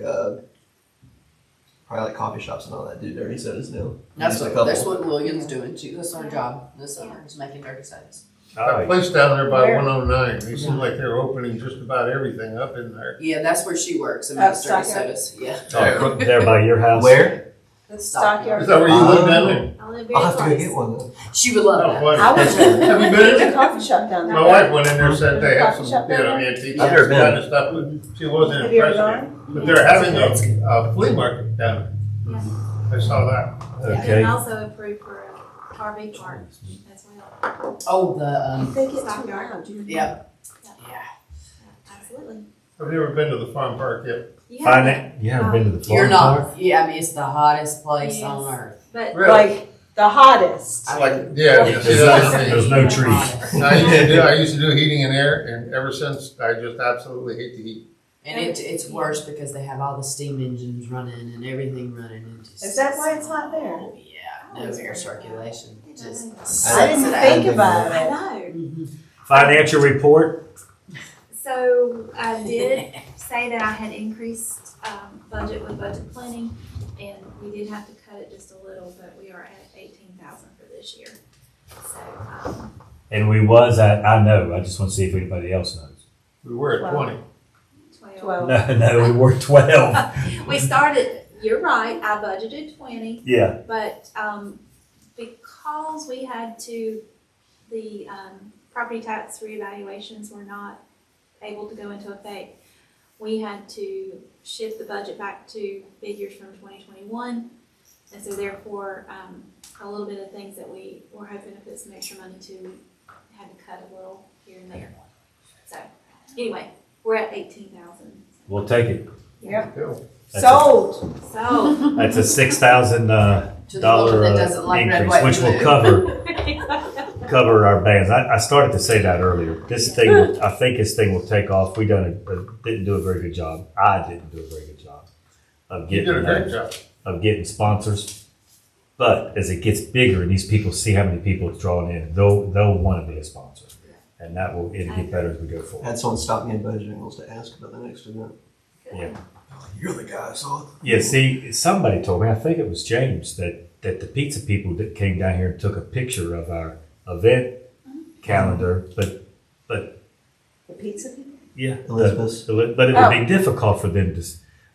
probably like coffee shops and all that, do dirty sodas now. That's Just a what, that's couple. what William's doing. That's our job this summer, is making dirty sodas. All That right. place down there by Where? 109, they seem like they're opening just about everything up in there. Yeah, that's where she works, and makes dirty Stockyard? sodas. Yeah. Oh, there by your house? Where? The Stockyard. stockyard. Is that where you live down there? I live very I'll have to go close. get one though. She would love Oh, that. funny. I was Have you been in There's a there? coffee shop down there. My wife went in there and said they have some, Coffee shop you know, down there? antiques I've never and been. kind of stuff, but she wasn't Have you ever impressed. gone? But they're having a flea market down Yeah. there. I saw that. Okay. And also approved for a RV park as well. Oh, the They get too Stockyard. loud. You- yeah. Yeah. Absolutely. I've never been to the farm park yet. You Find have it, you haven't been to the You're farm park? not. Yeah, I mean it's the hottest place Yes. on earth. but Really? Like the hottest. Like, yeah, see, that's the thing. There's no trees. I used to do heating and air, and ever since, I just absolutely hate the heat. And it's worse because they have all the steam engines running and everything running. And just, Is that why it's hot there? Oh yeah, no air circulation. Just I didn't sucks it think out. about I it. know. Mhm. Financial report? So I did say that I had increased budget with budget planning, and we did have to cut it just a little, but we are at 18,000 for this year. So And we was at, I know, I just want to see if anybody else knows. We were at 20. 12. No, we were 12. We started. You're right. I budgeted 20, Yeah, but because we had to, the property tax reevaluations were not able to go into effect, we had to shift the budget back to figures from 2021. And so therefore, a little bit of things that we were hoping to put some extra money to had to cut a little here and there. So, anyway, we're at 18,000. We'll take it. Cool. That's Sold. So, That's a $6,000 To the woman that doesn't like red, increase, white, which and will cover our bands. I started to say that earlier. This thing, I think this thing will take off. We didn't do a very good job. I didn't do a very good job of You getting did a great job. of getting sponsors. But as it gets bigger and these people see how many people it's drawing in, they'll want to be a sponsor, and it'll get better as we go I forward. had someone stop me in Bojangles to ask about the next event. Yeah. You're the guy I saw. Yeah, see, somebody told me, I think it was James, that the pizza people that came down here and took a picture of our event calendar, but The pizza people? yeah, Elizabeth's. but it would be difficult for them to.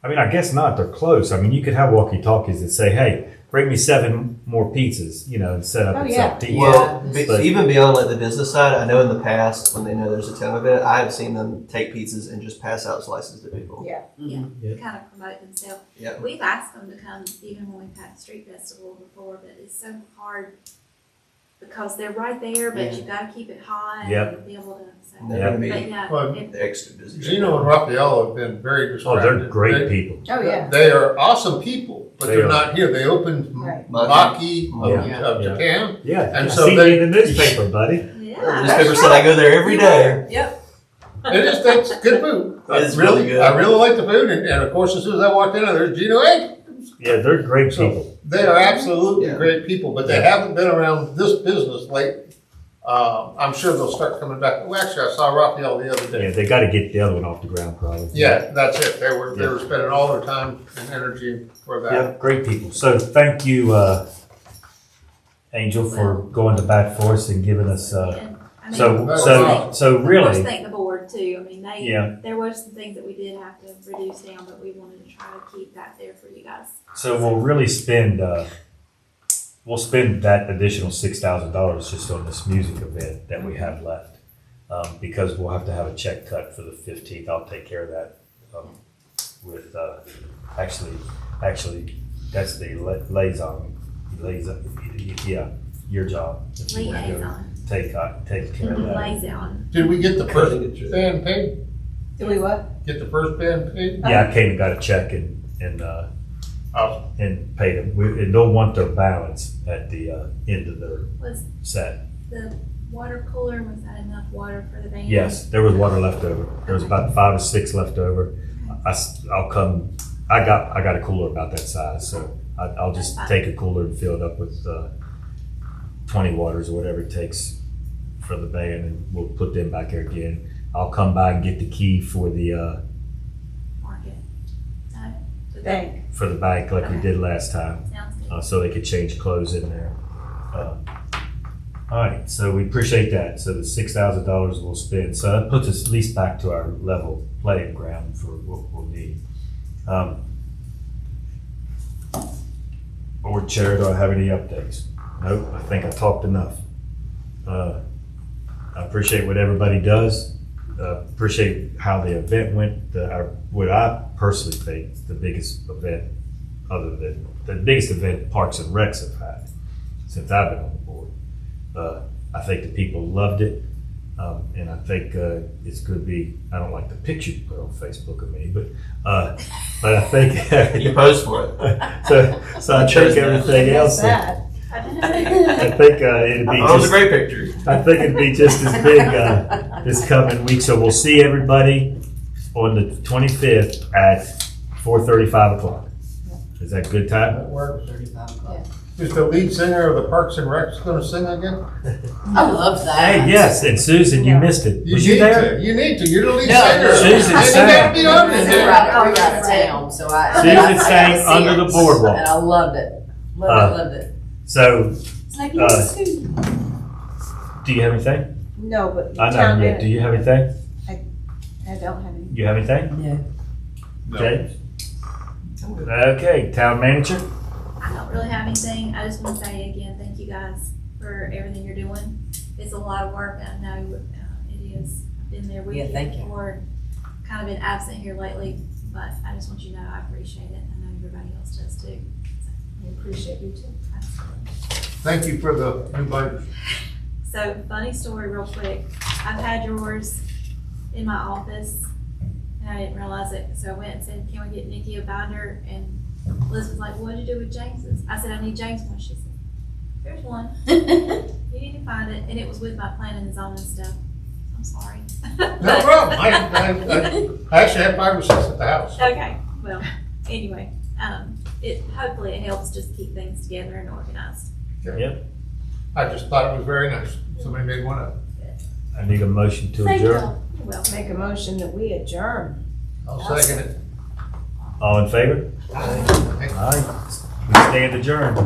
I mean, I guess not. They're close. I mean, you could have walkie-talkies that say, "Hey, bring me 7 more pizzas," and set up Oh, and yeah. sell pizza. Well, But- even beyond like the business side, I know in the past when they know there's a town event, I have seen them take pizzas and just pass out slices to people. Yeah. Yeah. kind of promote themselves. Yeah. We've asked them to come even when we've had street festival before, but it's so hard because they're right there, but Yeah. you gotta keep it hot Yep. and be able to, so. They're Yeah. gonna be But yeah, Well, it- extra busy. Gino and Raphael have been very Oh, distracted. they're great They- people. Oh, yeah. They are awesome people, but They they're are. not here. They opened Right. Maki Yeah. of Yeah. Japan. Yeah, And I so see they- you in the newspaper, buddy. The Yeah. newspaper said I go there every day. Yep. That's good food. It is really good. I really like the food, and of course, as soon as I walked in, there's Gino. Hey, Yeah, they're great people. they are absolutely Yeah. great people, but they haven't been around this business lately. I'm sure they'll start coming back. Well, actually, I saw Raphael the other Yeah, day. they got to get the other one off the ground, probably. Yeah, that's it. They were spending all their time and energy for that. Yeah, great people. So thank you, Angel, for going to bat for us and giving us. And, I mean, So of course, so of course, really, thank the board too. I mean, Yeah. there were some things that we did have to reduce down, but we wanted to try to keep that there for you guys. so we'll really spend. We'll spend that additional $6,000 just on this music event that we have left, because we'll have to have a check cut for the 15th. I'll take care of that with actually that's the liaison. Yeah, your job. If you wanna go Liaison, take care of that. liaison. Did we get the I first think it's- band paid? Do we what? Get the first band paid? Yeah, I came and got a check and Oh, paid them. And they'll want their balance at the end of their Was set. the water cooler, was that enough water for the band? Yes, there was water left over. There was about 5 or 6 left over. I'll come. I got a cooler about that size, so I'll just take a cooler and fill it up with 20 waters or whatever it takes for the band, and we'll put them back there again. I'll come by and get the key for the Market. Bank. bank like we Okay. did last time. Sounds good. So they could change clothes in there. All right, so we appreciate that. So the $6,000 we'll spend, so that puts us at least back to our level playing ground for what we'll need. Board Chair, do I have any updates? Nope, I think I talked enough. I appreciate what everybody does. Appreciate how the event went. What I personally think is the biggest event, other than the biggest event Parks and Recs have had since I've been on the board. I think the people loved it, and I think it's going to be. I don't like the picture you put on Facebook of me, but I think You posed for it. so I think everything else. That. I think it'd be Oh, it was a just. great picture. I think it'd be just as big this coming week. So we'll see everybody on the 25th at 4:35 o'clock. Is that a good time? that works. 35 o'clock. Is the lead singer of the Parks and Recs going to sing again? I love that. Hey, yes, and Susan, you missed it. Was you need there? to. You need to. You're the lead No, singer. Susan And sang. you gotta be on We're there. out of town, so I. Susan I sang see Under it. the Boardwalk. And I loved it. Loved it. So, It's like, do you have anything? No, but I town know. Yeah. Do you have anything? I don't have any. You have anything? Yeah. No. James? Okay, town manager. I don't really have anything. I just want to say again, thank you guys for everything you're doing. It's a lot of work. I know it is. I've been there with Yeah, you thank you. before. Kind of been absent here lately, but I just want you to know I appreciate it. I know everybody else does too. I appreciate you too. Thank you for the new binders. So, funny story real quick. I've had yours in my office and I didn't realize it. So I went and said, can we get Nikki a binder? And Liz was like, what'd you do with James's? I said, I need James one. She said, there's one. You need to find it. And it was with my planning and zoning stuff. I'm sorry. No problem. I actually have 5 or 6 at the house. Okay, well, anyway, hopefully it helps just keep things together and organized. Yep. I just thought it was very nice. Somebody made one up. I need a motion to Thank you. adjourn. Well, Make a motion that we adjourn. I'll second it. All in favor? Aye. Aye. We stand adjourned.